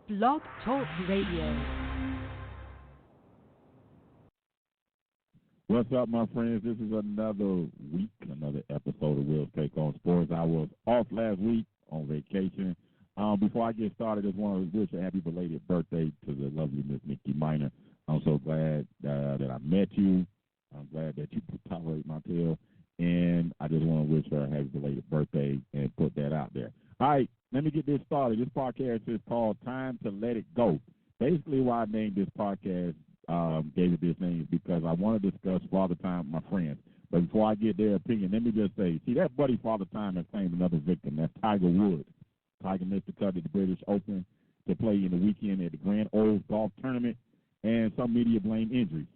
Blog Talk Radio. What's up, my friends? This is another week, another episode of Will's Take on Sports. I was off last week on vacation. Before I get started, I just want to wish a happy belated birthday to the lovely Miss Nikki Minor. I'm so glad that I met you. I'm glad that you tolerate my tale. And I just want to wish her a happy belated birthday and put that out there. All right, let me get this started. This podcast is called Time to Let It Go. Basically, why I named this podcast, gave it this name, is because I want to discuss Father Time with my friends. But before I get their opinion, let me just say, see, that buddy Father Time has claimed another victim. That's Tiger Woods. Tiger missed the cut at the British Open to play in the weekend at the Grand Old Golf Tournament, and some media blame injuries.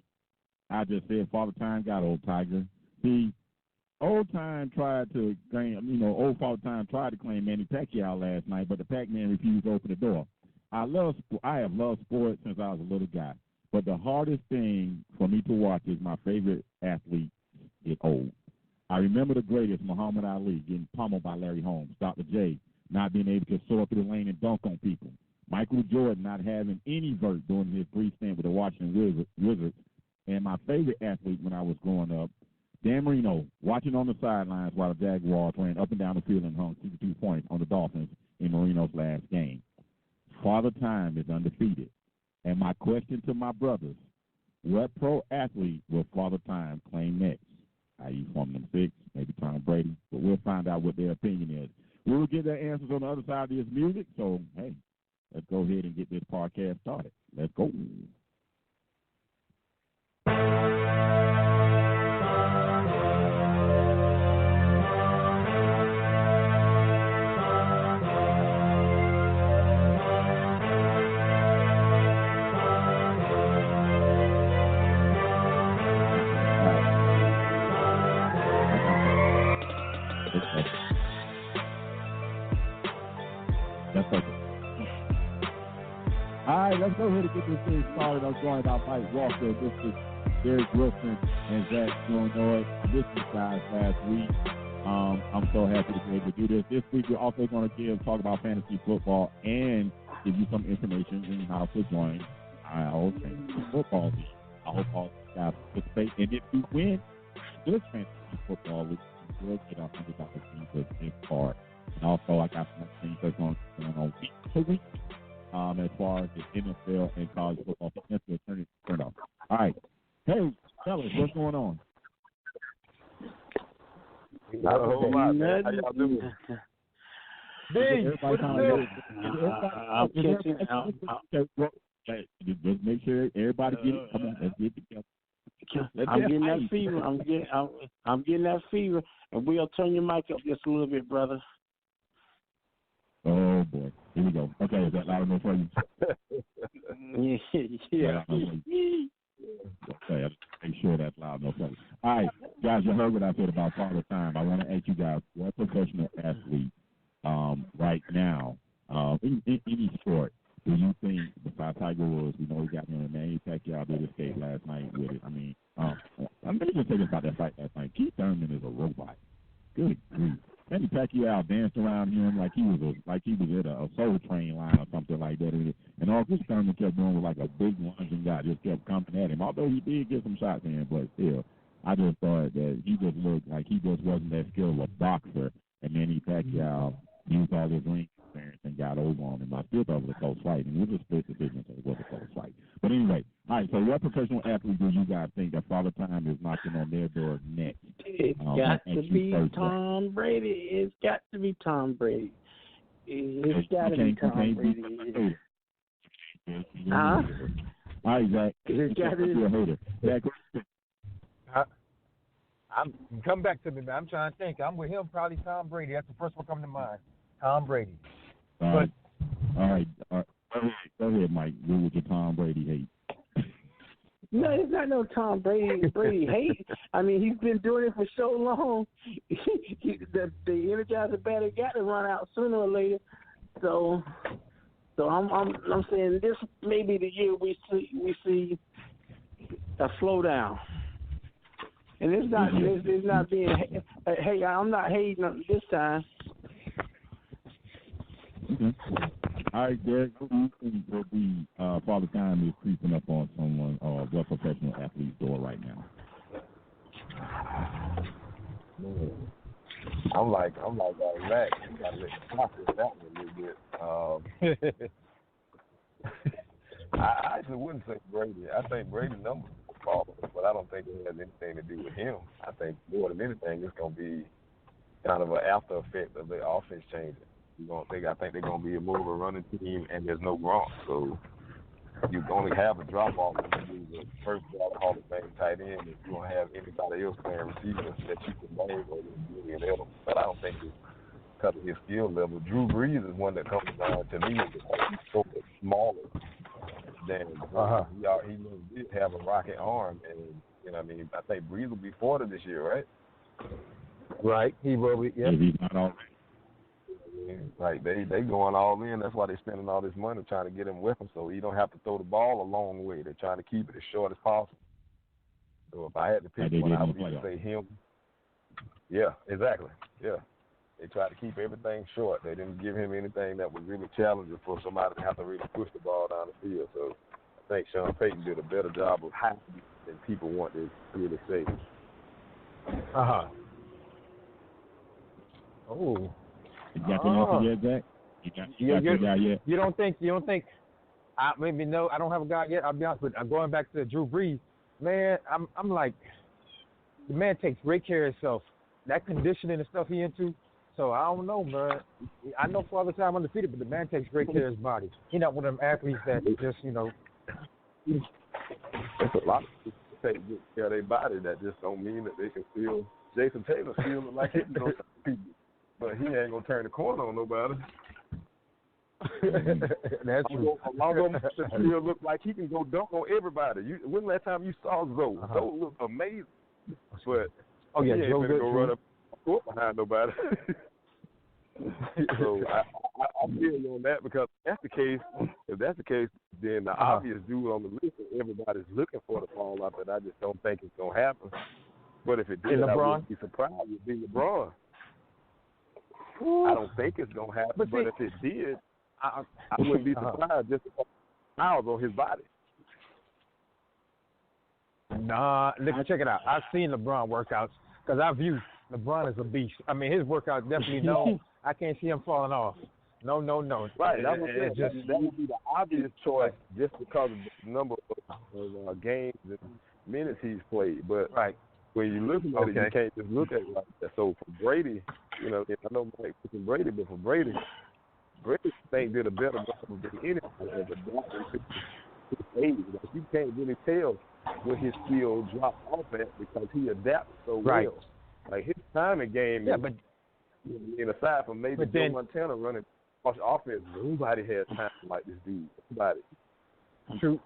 I just said Father Time got old Tiger. See, old Time tried to claim, old Father Time tried to claim Manny Pacquiao last night, but the Pac-Man refused to open the door. I have loved sports since I was a little guy, but the hardest thing for me to watch is my favorite athlete get old. I remember the greatest, Muhammad Ali, getting pummeled by Larry Holmes, Dr. J not being able to soar through the lane and dunk on people, Michael Jordan not having any vert during his brief stint with the Washington Wizards, and my favorite athlete when I was growing up, Dan Marino, watching on the sidelines while the Jaguars ran up and down the field and hung 62 points on the Dolphins in Marino's last game. Father Time is undefeated. And my question to my brothers, what pro athlete will Father Time claim next? I.e. Formula 6, maybe Tom Brady, but we'll find out what their opinion is. We'll get their answers on the other side of this music, so, hey, let's go ahead and get this podcast started. Let's go. All right, let's go ahead and get this thing started. I'm joined by Mike Walker, Mr. Derek Wilson, and Zach Illinois. I missed you guys last week. I'm so happy to be able to do this. This week, we're also going to talk about fantasy football and give you some information on how to join our fantasy football league. I hope all you guys participate. And if you win this fantasy football league, you will get $100 for this part. And also, I got some things that's going on week to week. As far as the NFL and college football potential turn off. All right. Hey, fellas, what's going on? Not a whole lot, man. How y'all doing? Just make sure everybody get it. Come on, let's get it together. I'm getting that fever. I'm getting that fever. And we'll turn your mic up just a little bit, brother. Oh, boy. Here we go. Okay, is that loud enough for you? Yeah. Okay, make sure that's loud enough for you. All right, guys, you heard what I said about Father Time. I want to ask you guys, what professional athlete right now, in any sport, do you think, besides Tiger Woods, we know he got him, and Manny Pacquiao did escape last night with it. I mean, let me just say this about that fight last night. Keith Thurman is a robot. Good grief. Manny Pacquiao danced around him like he was at a Soul Train line or something like that. And all this Thurman kept doing was like a big lunging guy just kept coming at him. Although he did get some shots in, but still, I just thought that he just looked like he just wasn't that skilled of a boxer. And Manny Pacquiao used all his ring experience and got over on him. I still thought it was a close fight, and it was a split decision, so it was a close fight. But anyway, all right, so what professional athlete do you guys think that Father Time is knocking on their door next? It's got to be Tom Brady. It's got to be Tom Brady. It's got to be Tom Brady. Huh? All right, Zach. It's got to be a hater. Zach, come back to me, man. I'm trying to think. I'm with him, probably Tom Brady. That's the first one coming to mind. Tom Brady. All right. Go ahead, Mike. What would your Tom Brady hate? No, it's not no Tom Brady hate. I mean, he's been doing it for so long. The Energizer battery got to run out sooner or later. So I'm saying this may be the year we see a slowdown. And it's not being. Hey, I'm not hating this time. Okay. All right, Derek, who do you think will be Father Time is creeping up on someone or what professional athlete's door right now? I'm like Zach. You gotta let the process that one a little bit. I actually wouldn't say Brady. I think Brady's numbers will fall, but I don't think it has anything to do with him. I think more than anything, it's gonna be kind of an after effect of the offense changing. I think they're gonna be more of a running team, and there's no Gronk, so you only have a drop off when you do the first ball Hall of Fame tight end. If you don't have anybody else playing receiver that you can name or Julian Edelman, but I don't think it's because of his skill level. Drew Brees is one that comes down to me because he's so much smaller than he did have a rocket arm, and I mean, I think Brees will be 40 this year, right? Right, he will be. Yeah, he's not already. Like they going all in. That's why they're spending all this money trying to get him weapons, so he don't have to throw the ball a long way. They're trying to keep it as short as possible. So if I had to pick one, I would either say him. Yeah, exactly. Yeah, they tried to keep everything short. They didn't give him anything that was really challenging for somebody to have to really push the ball down the field. So I think Sean Payton did a better job of hiding than people want to really say. Oh. You got your answer yet, Zach? You got your guy yet? You don't think? I don't have a guy yet. I'll be honest with you. I'm going back to Drew Brees. Man, I'm like, the man takes great care of himself. That conditioning and stuff he into. So I don't know, man. I know Father Time undefeated, but the man takes great care of his body. He's not one of them athletes that just, There's a lot of people take good care of their body. That just don't mean that they can feel. Jason Taylor feeling like hitting those people. But he ain't gonna turn the corner on nobody. That's true. Alonzo still look like he can go dunk on everybody. When last time you saw Zoe? Zoe looked amazing, but he ain't gonna go run up court behind nobody. So I feel you on that because if that's the case, then the obvious dude on the list that everybody's looking for to fall out, but I just don't think it's gonna happen. But if it did, I wouldn't be surprised. It'd be LeBron. I don't think it's going to happen, but if it did, I wouldn't be surprised just because miles on his body. Nah, check it out. I've seen LeBron workouts because I view LeBron as a beast. I mean, his workouts definitely I can't see him falling off. No. Right, that would be the obvious choice just because of the number of games and minutes he's played. But when you look at it, you can't just look at it like that. So for Brady, I know Mike picking Brady, but for Brady think did a better job than anybody as adapting to his age. Like you can't really tell where his skill dropped off at because he adapts so well. Like his timing game is, aside from maybe Joe Montana running offense, nobody has time like this dude. Nobody. True.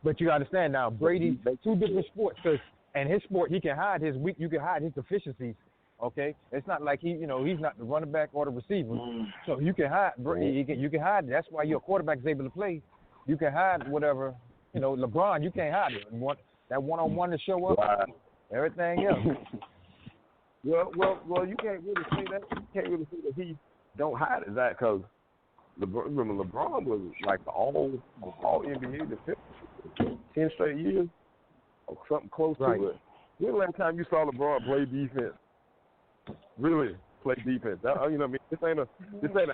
But you understand now, Brady, two different sports, because in his sport, he can hide his you can hide his deficiencies. Okay, it's not like he's not the running back or the receiver, so you can hide. You can hide. That's why your quarterback is able to play. You can hide whatever. LeBron, you can't hide it. That one-on-one to show up, everything else. Well, you can't really say that. You can't really say that he don't hide it, that because LeBron was like the all NBA defense 10 straight years or something close to it. When the last time you saw LeBron play defense? Really play defense. This ain't a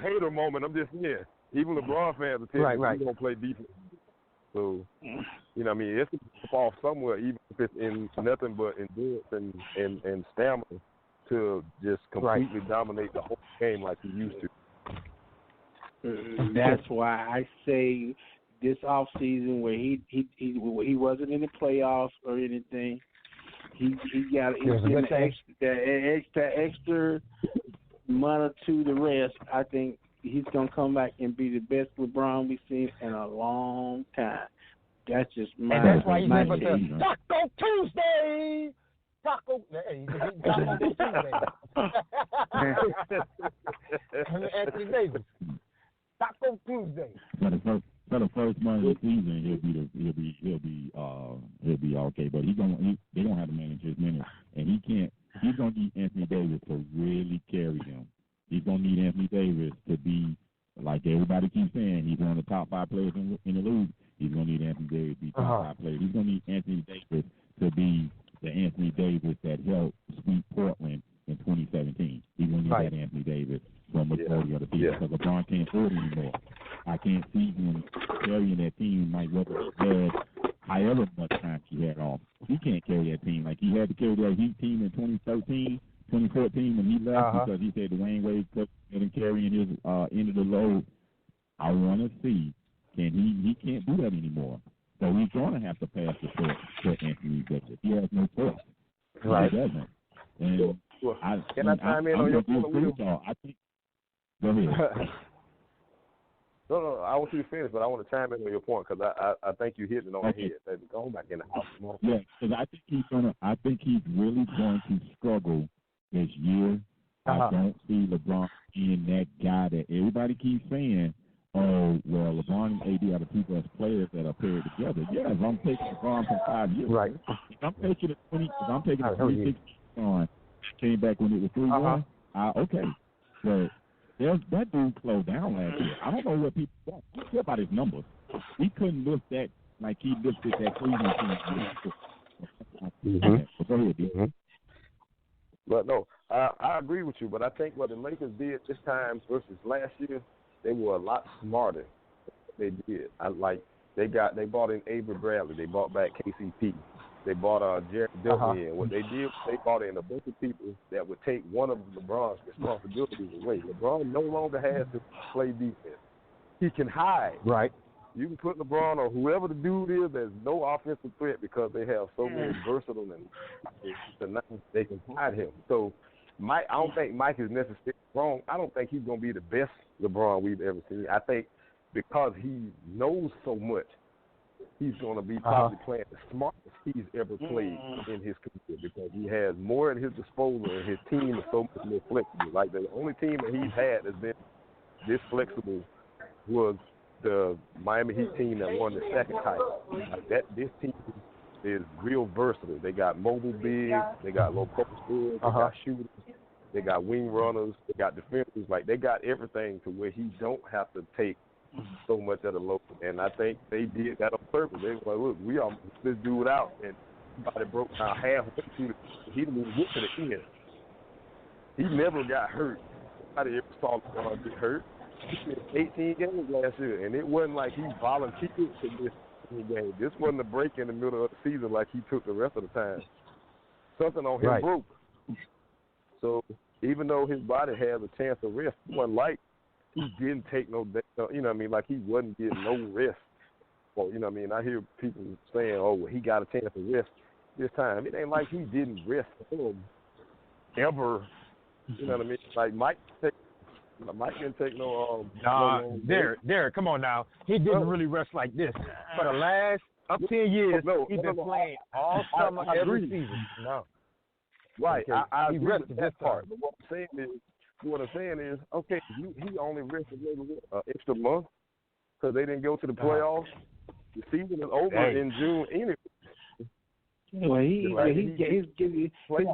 hater moment. I'm just saying. Even LeBron fans will tell you he don't play defense. So, it's going to fall somewhere, even if it's in nothing but endurance and stamina to just completely dominate the whole game like he used to. That's why I say this off season where he wasn't in the playoffs or anything. He got that extra month or two to rest. I think he's gonna come back and be the best LeBron we've seen in a long time. That's just my. And that's why he's able to Taco Tuesday. Taco Tuesday. Anthony Davis. Taco Tuesday. For the first month of the season, he'll be okay. But they don't have to manage his minutes, and he can't. He's gonna need Anthony Davis to really carry him. He's gonna need Anthony Davis to be like everybody keeps saying, he's one of the top 5 players in the league. He's going to need Anthony Davis to be top 5 player. He's going to need Anthony Davis to be the Anthony Davis that helped sweep Portland in 2017. He's going to need that Anthony Davis for a majority of the season because LeBron can't do it anymore. I can't see him carrying that team like what he had however much time he had off. He can't carry that team. Like he had to carry that Heat team in 2013, 2014 when he left because he said Dwayne Wade couldn't carrying his end of the load. I want to see he can't do that anymore. So he's going to have to pass the torch to Anthony Davis. He has no choice. Right. He doesn't. And Can I chime in on your point? I think. Go ahead. No, I want you to finish, but I want to chime in on your point because I think you hit it on the head. Go back in the house more. Yeah, because I think he's really going to struggle this year. I don't see LeBron being that guy that everybody keeps saying. Oh, well, LeBron and AD are the two best players that are paired together. Yeah, if I'm taking LeBron from 5 years, right? If I'm taking the 2016 on, came back when it was 3-1. Okay, but that dude slowed down last year. I don't know what people want. I don't care about his numbers. He couldn't lift that like he lifted that Cleveland team. Go ahead, dude. But no, I agree with you. But I think what the Lakers did this time versus last year, they were a lot smarter. They did. They bought in Avery Bradley. They bought back KCP. They bought Jared Dudley in. What they did, they bought in a bunch of people that would take one of LeBron's responsibilities away. LeBron no longer has to play defense. He can hide. Right. You can put LeBron or whoever the dude is. There's no offensive threat because they have so many versatile and they can hide him. So I don't think Mike is necessarily wrong. I don't think he's going to be the best LeBron we've ever seen. I think because he knows so much, he's going to be probably playing the smartest he's ever played in his career because he has more at his disposal and his team is so much more flexible. Like the only team that he's had that's been this flexible was the Miami Heat team that won the second title. This team is real versatile. They got mobile bigs, they got low post scorers, they got shooters, they got wing runners, they got defenders. Like they got everything to where he don't have to take so much of the load. And I think they did that on purpose. They were like, look, we almost this dude out, and somebody broke down halfway through he didn't even get to the end. He never got hurt. Nobody ever saw LeBron get hurt. He missed 18 games last year, and it wasn't like he volunteered to miss any game. This wasn't a break in the middle of the season like he took the rest of the time. Something on him broke. So even though his body has a chance of rest, it wasn't like he didn't take no, you know what I mean, like he wasn't getting no rest. Well, you know what I mean, I hear people saying, oh, well, he got a chance to rest this time. It ain't like he didn't rest ever. You know what I mean? Like Mike didn't take no. Derek, come on now. He didn't really rest like this for the last 10 years. He's been playing all summer, every season. No, right. Okay. I agree with that part. But what I'm saying is, okay, he only rested maybe an extra month because they didn't go to the playoffs. The season is over in June anyway. Well, his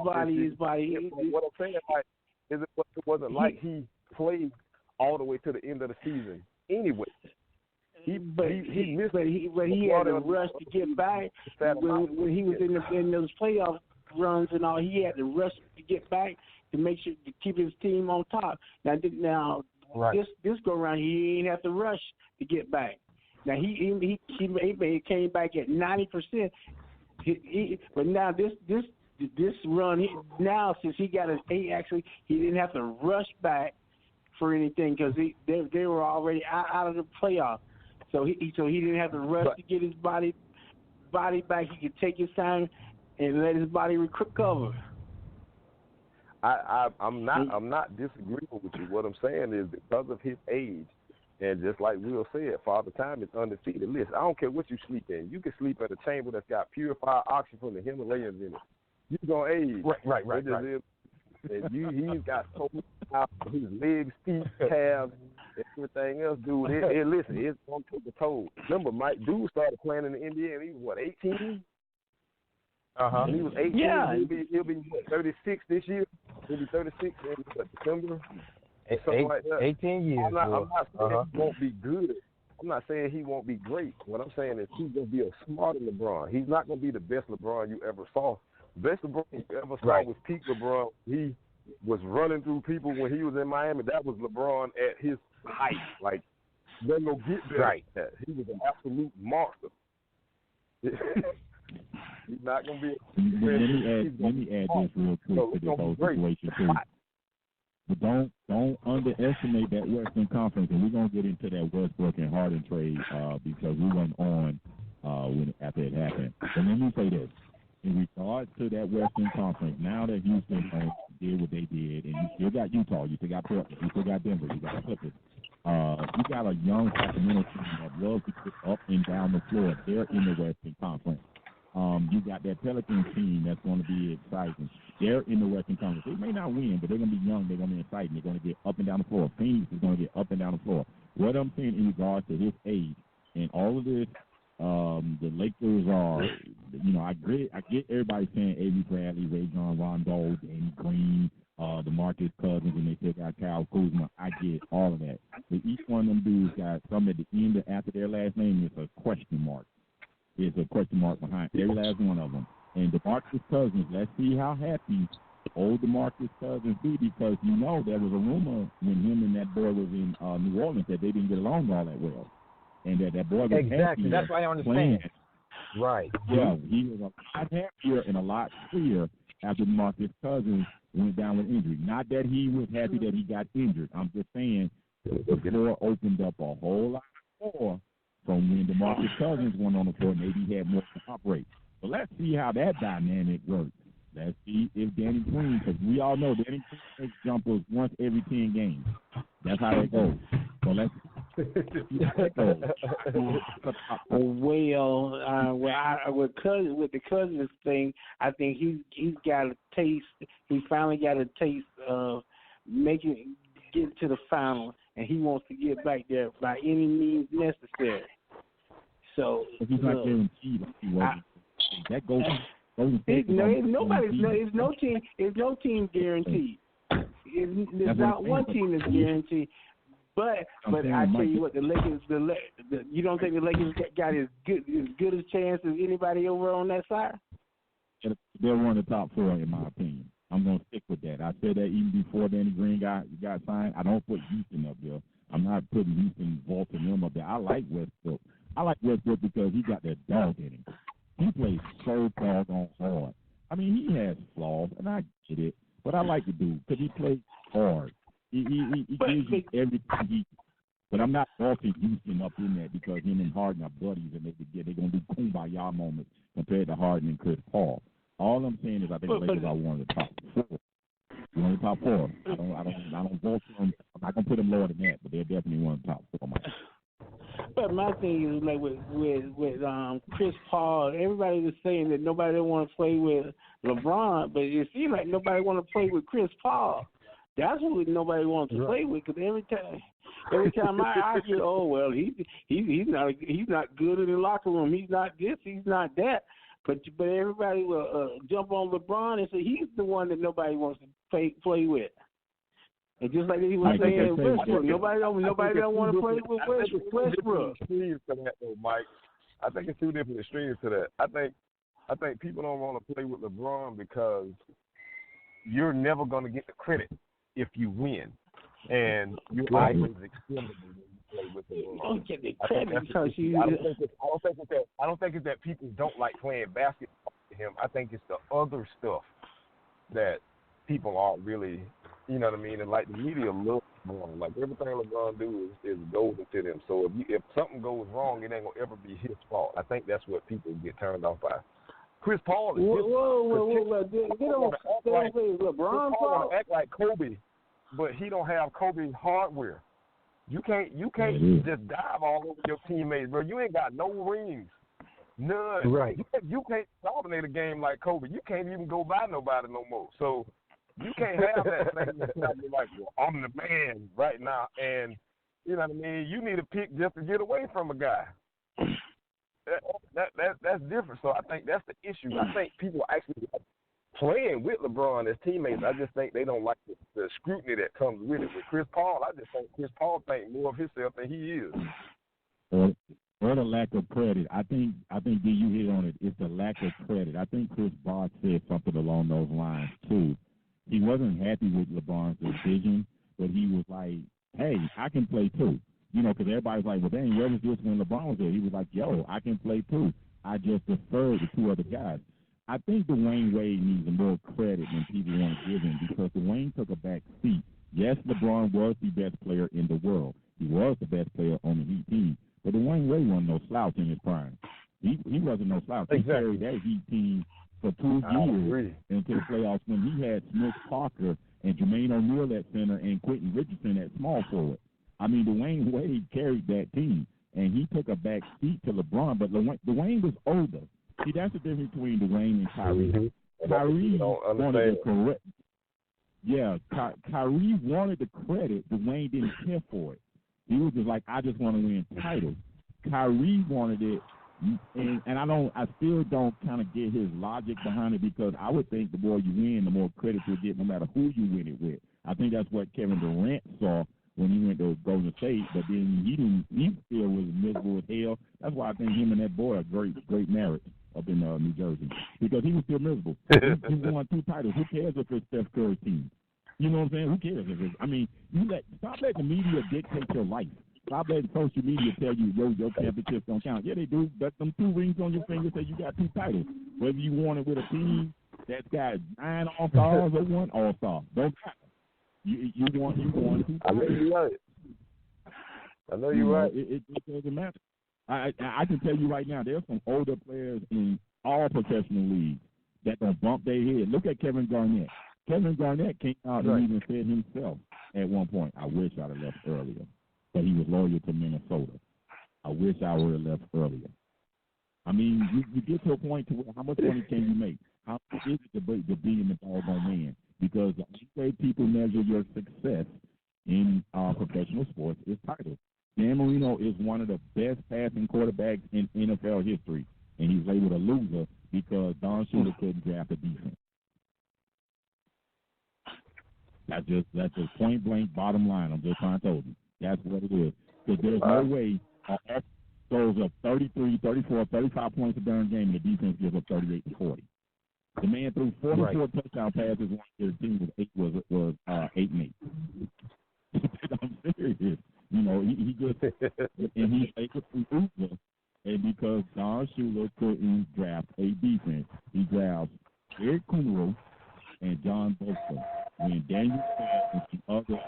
body. What I'm saying, like, is it wasn't like he played all the way to the end of the season anyway. He had to rush to get back when he was in those playoff runs and all. He had to rush to get back to make sure to keep his team on top. Now this go around, he ain't have to rush to get back. Now he came back at 90%. But now this run now since he got his 8, actually he didn't have to rush back for anything because they were already out of the playoff. So he didn't have to rush to get his body back. He could take his time and let his body recover. I'm not disagreeing with you. What I'm saying is because of his age, and just like Will said, Father Time is undefeated. Listen, I don't care what you sleep in. You can sleep in a chamber that's got purified oxygen from the Himalayas in it. You're going to age. Right. And he's got so much out his legs, feet, calves, everything else, dude. Listen, it's going to take a toll. Remember, Mike Dude started playing in the NBA and he was, 18? When he was 18, he'll be 36 this year. He'll be 36 in December. something like that. 18 years. I'm not saying he won't be good. I'm not saying he won't be great. What I'm saying is he's going to be a smarter LeBron. He's not going to be the best LeBron you ever saw. The best LeBron you ever saw was peak LeBron. He was running through people when he was in Miami. That was LeBron at his height. Like, they're going to get better at that. He was an absolute monster. He's not going to be. Let me add this real quick to this whole situation too. But don't underestimate that Western Conference, and we're gonna get into that Westbrook and Harden trade because we went on after it happened. But let me say this: in regards to that Western Conference, now that Houston did what they did, and you still got Utah, you still got Portland, you still got Denver, you got the Clippers. You got a young Sacramento team that loves to get up and down the floor. They're in the Western Conference. You got that Pelicans team that's going to be exciting. They're in the Western Conference. They may not win, but they're going to be young. They're going to be exciting. They're going to get up and down the floor. Phoenix is going to get up and down the floor. What I'm saying in regards to his age and all of this, the Lakers are, I get everybody saying Avery Bradley, Ray John Rondo, Danny Green, DeMarcus Cousins, and they still got Kyle Kuzma. I get all of that. But each one of them dudes got something at the end after their last name is a question mark. There's a question mark behind every last one of them. And DeMarcus Cousins, let's see how happy old DeMarcus Cousins be, because there was a rumor when him and that boy was in New Orleans that they didn't get along all that well, and that boy was exactly. That's why I understand. Playing. Right. Yeah, he was a lot happier and a lot freer after DeMarcus Cousins went down with injury. Not that he was happy that he got injured. I'm just saying the floor opened up a whole lot more from when DeMarcus Cousins went on the floor. Maybe he had more to operate. But let's see how that dynamic works. Let's see if Danny Green, because we all know Danny Green makes jumpers once every 10 games. That's how it goes. So let's see how that goes. With the Cousins thing, I think he's got a taste. He finally got a taste of get to the finals, and he wants to get back there by any means necessary. So he's not guaranteed. That goes. It's no team guaranteed. There's not one team that's guaranteed. But I tell you what, the Lakers, you don't think the Lakers got as good a chance as anybody over on that side? They're one of the top four in my opinion. I'm gonna stick with that. I said that even before Danny Green got signed. I don't put Houston up there. I'm not putting Houston, vaulting them up there. I like Westbrook. Because he got that dog in him. He plays so doggone hard. I mean, he has flaws, and I get it, but I like the dude because he plays hard. He gives you everything but I'm not vaulting Houston up in that because him and Harden are buddies, and they're going to do kumbaya moments compared to Harden and Chris Paul. All I'm saying is I think the Lakers are one of the top four. One of the top four. I don't vote them. I'm not going to put them lower than that, but they're definitely one of the top four. But my thing is, like with Chris Paul, everybody was saying that nobody want to play with LeBron, but it seems like nobody want to play with Chris Paul. That's what nobody wants to play with, because every time I hear, oh well, he's not good in the locker room. He's not this, he's not that. But everybody will jump on LeBron and say he's the one that nobody wants to play with. And just like he was saying, Westbrook, nobody don't want to play with Westbrook. Extremes to that, though, Mike. I think it's two different extremes to that. I think people don't want to play with LeBron because you're never going to get the credit if you win, and you're always expendable when you play with LeBron. You don't get the credit because you. I don't think it's that people don't like playing basketball with him. I think it's the other stuff that people aren't really. You know what I mean? And like the media loves LeBron. Like everything LeBron do is golden to them. So if something goes wrong, it ain't gonna ever be his fault. I think that's what people get turned off by. Chris Paul is LeBron fault. Act like Kobe, but he don't have Kobe hardware. You can't just dive all over your teammates, bro. You ain't got no rings. None. Right. You can't dominate a game like Kobe. You can't even go by nobody no more. So you can't have that thing like, well, I'm the man right now, and you know what I mean. You need a pick just to get away from a guy. That's different. So I think that's the issue. I think people actually playing with LeBron as teammates. I just think they don't like the scrutiny that comes with it. With Chris Paul, I just think Chris Paul thinks more of himself than he is. Or the lack of credit. I think D, you hit on it. It's the lack of credit. I think Chris Bosh said something along those lines too. He wasn't happy with LeBron's decision, but he was like, "Hey, I can play too." Because everybody's like, "Well, dang, where was this when LeBron was there?" He was like, "Yo, I can play too. I just deferred to two other guys." I think Dwayne Wade needs more credit than people want to give him because Dwayne took a back seat. Yes, LeBron was the best player in the world. He was the best player on the Heat team. But Dwayne Wade wasn't no slouch in his prime. He wasn't no slouch. He carried that Heat team for 2 years into the playoffs when he had Smith Parker and Jermaine O'Neal at center and Quentin Richardson at small forward. I mean, Dwayne Wade carried that team, and he took a back seat to LeBron. But Dwayne was older. See, that's the difference between Dwayne and Kyrie. Mm-hmm. Kyrie wanted the correct. Yeah, Kyrie wanted the credit. Dwayne didn't care for it. He was just like, I just want to win titles. Kyrie wanted it, and I still don't kind of get his logic behind it because I would think the more you win, the more credit you'll get, no matter who you win it with. I think that's what Kevin Durant saw when he went to Golden State, but then he still was miserable as hell. That's why I think him and that boy are great marriage up in New Jersey because he was still miserable. He won 2 titles. Who cares if it's Steph Curry's team? You know what I'm saying? Who cares if it's? I mean, stop letting the media dictate your life. Stop letting social media tell you your championships don't count. Yeah, they do. But them 2 rings on your finger say you got 2 titles. Whether you won it with a team that's got 9 All-Stars or 1 All-Star, don't matter. You won 2 titles. I know you're right. I know you're right. It doesn't matter. I can tell you right now, there's some older players in all professional leagues that don't bump their head. Look at Kevin Garnett. Kevin Garnett came out and even said himself at one point, I wish I'd have left earlier. But he was loyal to Minnesota. I wish I would have left earlier. I mean, you get to a point to where how much money can you make? How much is it to be in the doggone man? Because the only way people measure your success in professional sports is titles. Dan Marino is one of the best passing quarterbacks in NFL history, and he's labeled a loser because Don Shula couldn't draft a defense. That's just point blank bottom line. I'm just trying to tell you. That's what it is. Because there's no way goes up 33, 34, 35 points a darn game, and the defense gives up 38 to 40. The man threw 44 touchdown passes. One year, the team was 8-8. I'm serious. You know, he just and he's able to Uber, and because Don Shula couldn't draft a defense, he drafts Eric Kuhnrow and John Bolton. When Daniel and some other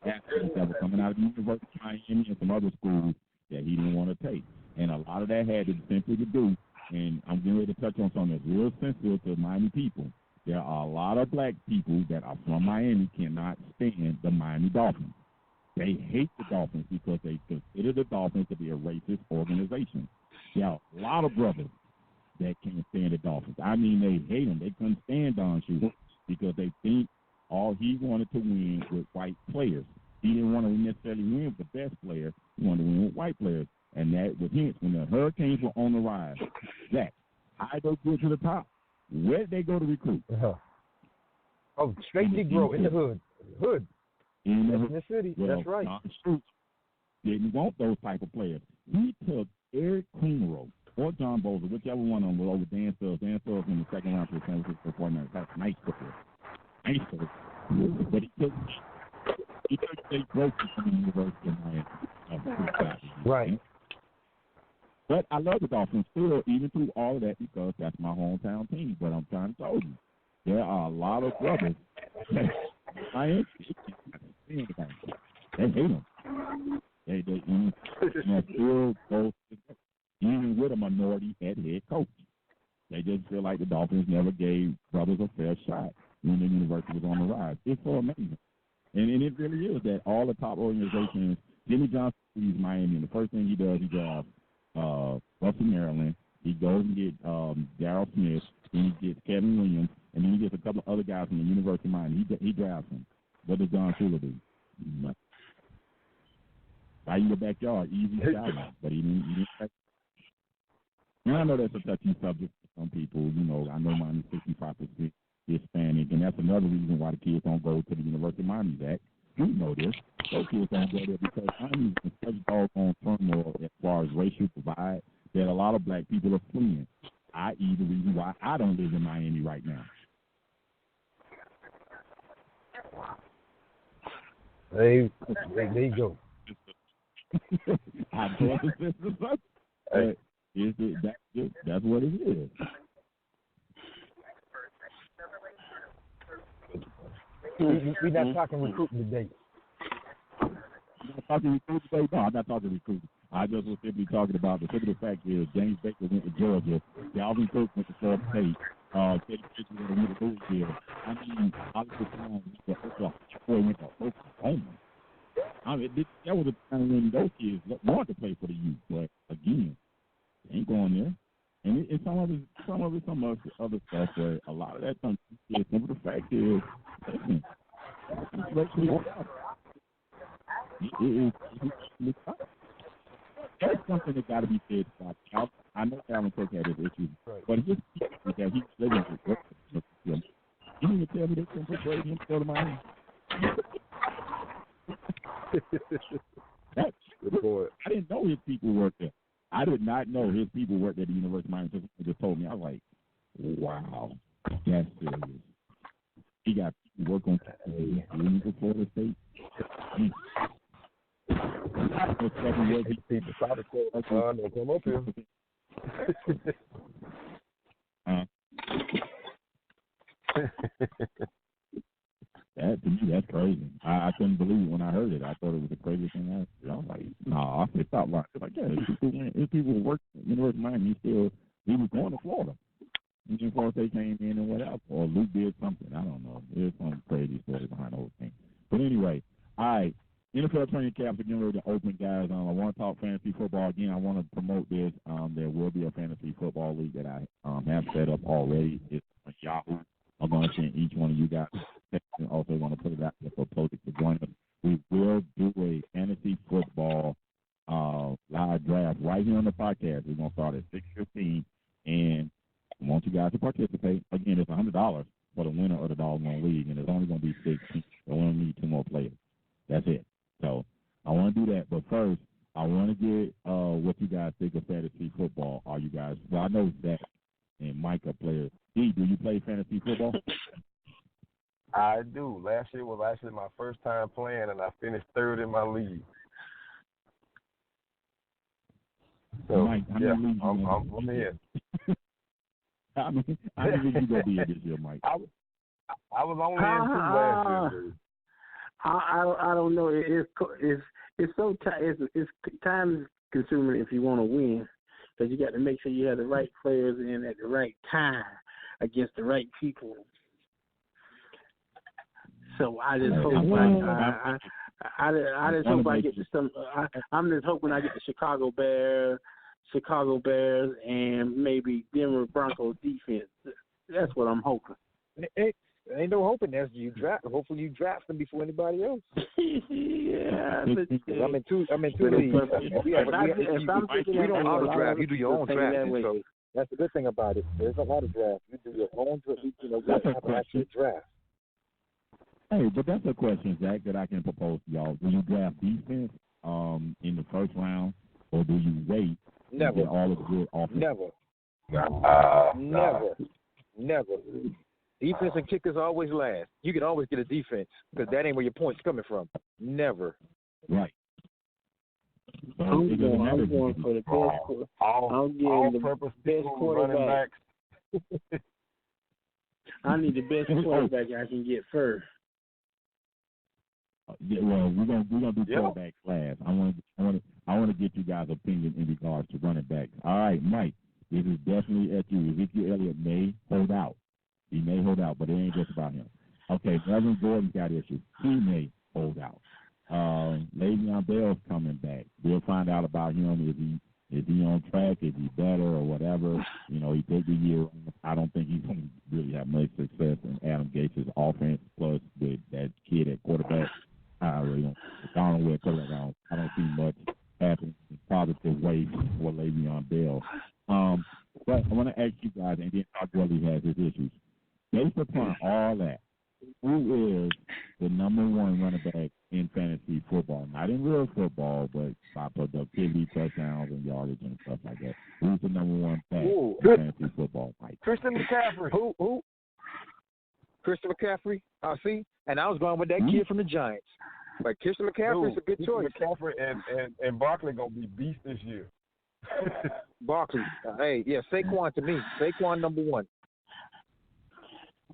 athletes that were coming out of the University of Miami and some other schools that he didn't want to take. And a lot of that had simply to do, and I'm getting ready to touch on something that's real sensitive to Miami people. There are a lot of black people that are from Miami cannot stand the Miami Dolphins. They hate the Dolphins because they consider the Dolphins to be a racist organization. There are a lot of brothers that can't stand the Dolphins. I mean, they hate them. They couldn't stand Don Shula because they think all he wanted to win with white players. He didn't want to necessarily win with the best player. He wanted to win with white players. And that was hence when the Hurricanes were on the rise. Zach, how they go to the top? Where did they go to recruit? Oh, straight Negro in the hood. In the city. Well, that's right. Don didn't want those type of players. He took Eric Kuhnrow or John Bolzer, whichever one of them was over Dan Sills. Dan Sills in the second round for the San Francisco 49ers. That's nice football. Nice football. But he took State Grocery from the University of Miami. Right. But I love the Dolphins still, even through all of that, because that's my hometown team. But I'm trying to tell you, there are a lot of brothers that I they hate them. They still go even with a minority head coach. They just feel like the Dolphins never gave brothers a fair shot when the university was on the rise. It's so amazing. And it really is that all the top organizations, Jimmy Johnson leaves Miami, and the first thing he does, he drives Buffalo, Maryland. He goes and gets Darryl Smith, then he gets Kevin Williams, and then he gets a couple of other guys from the University of Miami. He drafts them. What does Don Shula do? Nothing. Buy you a backyard, easy shot, but he didn't And I know that's a touchy subject for some people. You know, I know mine is 65% Hispanic, and that's another reason why the kids don't go to the University of Miami. That you know this. Those kids don't go there because Miami's in such doggone turmoil as far as racial divide that a lot of black people are fleeing, i.e. the reason why I don't live in Miami right now. There you go. I know it's a subject, but that's what it is. We're not talking recruiting today. No, I'm not talking recruiting. I just was simply talking about the simple fact is James Baker went to Georgia, Dalvin Cook went to Florida State, Teddy Bridgewater went to Louisville. I mean, Oliver Brown went to Oklahoma. I mean, that was a time when those kids wanted to play for the youth, but again, they ain't going there. And it's some other stuff, but a lot of that comes to simple the fact is, listen, it's racially that's something that got to be said about Cal. I know Dalvin Cook had his issues, but his is that he's living with work. You didn't even tell me they couldn't put Brady in to Miami. I didn't know his people worked there. I did not know his people worked at the University of Miami. He just told me. I was like, wow, that's serious. He got people work on the Florida State. People probably they'll come up here. That to me, that's crazy. I couldn't believe it when I heard it. I thought it was the craziest thing I was like, nah, it's not right. It's like, yeah, if people work at the University of Miami, he was going to Florida. And then Florida State came in and went out, or Luke did something. I don't know. There's some crazy story behind the whole thing. But anyway, all right. NFL training camps are getting ready to open, guys. I want to talk fantasy football again. I want to promote this. There will be a fantasy football league that I have set up already. It's on Yahoo. I'm going to send each one of you guys. And also want to put it out there for Project to join us. We will do a fantasy football live draft right here on the podcast. We're going to start at 6:15, and I want you guys to participate. Again, it's $100 for the winner of the doggone league, and it's only going to be 6 teams. So we only need 2 more players. That's it. So I want to do that. But first, I want to get what you guys think of fantasy football. Are you guys – well, I know Zach and Mike are players. D, do you play fantasy football? I do. Last year was actually my first time playing, and I finished 3rd in my league. So, Mike, I'm in. I mean, you going to be in this year, Mike? I was only in 2 last year. I don't know. It's so it's time consuming if you want to win, because you got to make sure you have the right players in at the right time against the right people. So I just hope I just hope I get to some. I'm just hoping I get the Chicago Bears, and maybe Denver Broncos defense. That's what I'm hoping. Ain't no hoping. That's you draft. Hopefully you draft them before anybody else. Yeah, I'm in two leagues. We don't auto draft. You do your own drafting. So that's the good thing about it. There's a lot of drafts. You do your own draft. You know, that's an actual draft. Hey, but that's a question, Zach, that I can propose to y'all. Do you draft defense in the first round, or do you wait and get all of the good offense? Never. Defense and kickers always last. You can always get a defense because that ain't where your points coming from. Never. Right. So I'm going for the best. I'm getting the best quarterback. I need the best quarterback I can get first. Yeah, well, we're gonna do quarterback class. I want to get you guys' opinion in regards to running backs. All right, Mike, this is definitely at you. Ezekiel Elliott may hold out. He may hold out, but it ain't just about him. Okay, Melvin Gordon's got issues. He may hold out. Le'Veon Bell's coming back. We'll find out about him. Is he on track? Is he better or whatever? You know, he took the year. I don't think he's going to really have much success in Adam Gates' offense. Plus, with that kid at quarterback, I really don't know where quarterback. I don't see much happen in a positive way for Le'Veon Bell. But I want to ask you guys, and then Doc Worley has his issues. Based upon all that, who is the number one running back in fantasy football? Not in real football, but by productivity, touchdowns, and yardage and stuff like that. Who's the number one back in fantasy football? Christian McCaffrey. Who? Christian McCaffrey. See, and I was going with that kid from the Giants. But Christian McCaffrey's a good choice. McCaffrey and Barkley gonna be beasts this year. Barkley. Hey, yeah, Saquon to me. Saquon number one.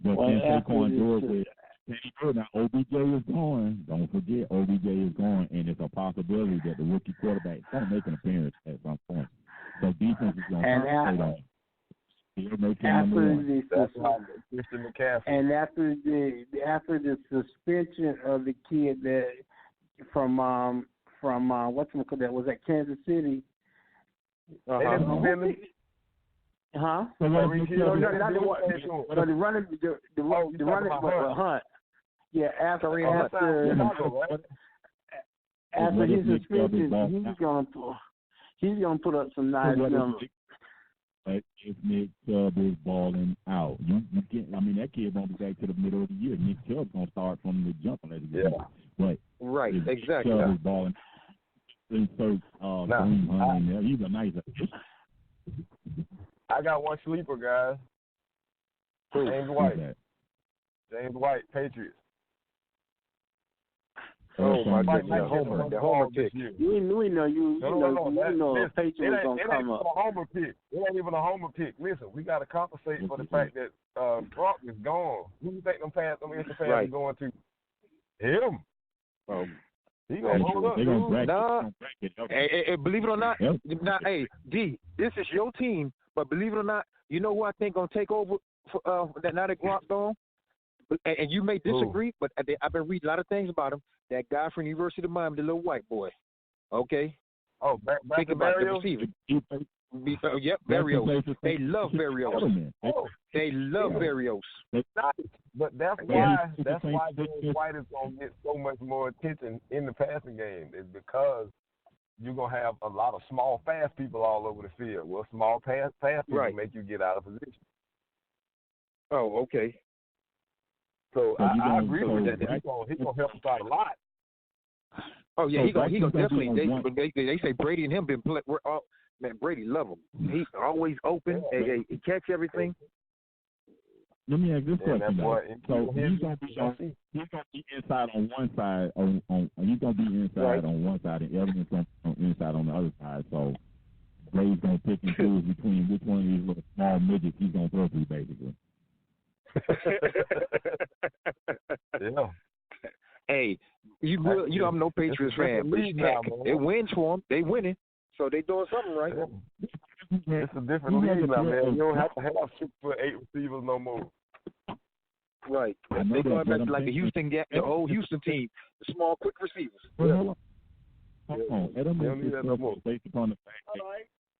But then Saquon do it with now OBJ is gone. Don't forget OBJ is gone, and it's a possibility that the rookie quarterback is going to make an appearance at some point. So defense is going to concentrate on him. Christian McCaffrey. And after the suspension of the kid that from whatchamacallit that was at Kansas City. They didn't suspend him? Huh? The running Hunt. Yeah, after his suspension, he's gonna put up some nice numbers. But if Nick Chubb is balling out, you can't. I mean, that kid won't be back to the middle of the year. Nick Chubb's gonna start from the jump unless he gets But right, exactly. Chubb is balling. Insert Hunt in there. He's a nice addition. I got one sleeper, guys. James White, Patriots. Oh my goodness, the homer pick. We know the Patriots gonna come up. It ain't a homer pick. It ain't even a homer pick. Listen, we got to compensate for the fact that Gronk is gone. Who do you think them instant fans are going to? Him. Oh. He gonna hold up. Believe it or not, hey D, this is your team. But believe it or not, you know who I think gonna take over for that now that Gronk's gone? And you may disagree, but I've been reading a lot of things about him. That guy from the University of Miami, the little white boy. Okay. Oh, think about the receiver. Yep, Berrios. They love Berrios. They love Berrios. But that's why James White is gonna get so much more attention in the passing game. Is because you're going to have a lot of small, fast people all over the field. Well, small, fast people make you get out of position. Oh, okay. So I agree with that. He's going to help us out a lot. Oh, yeah, he gonna definitely. They say Brady and him been playing. Man, Brady love him. He's always open. He catch everything. Let me ask this question. So he's gonna be inside on one side. He's gonna be inside on one side, and Edelman's gonna be inside on the other side. So Brady's gonna pick and choose between which one of these little small midgets he's gonna throw to, basically. Yeah. Hey, you know I'm no Patriots fan, but it wins for them. They winning, so they doing something right. It's a different league now, man. You don't have to have 6'8" receivers no more. Right. They going back to like the old Houston team, the small, quick receivers. Hold on. Edelman is no more based upon the fact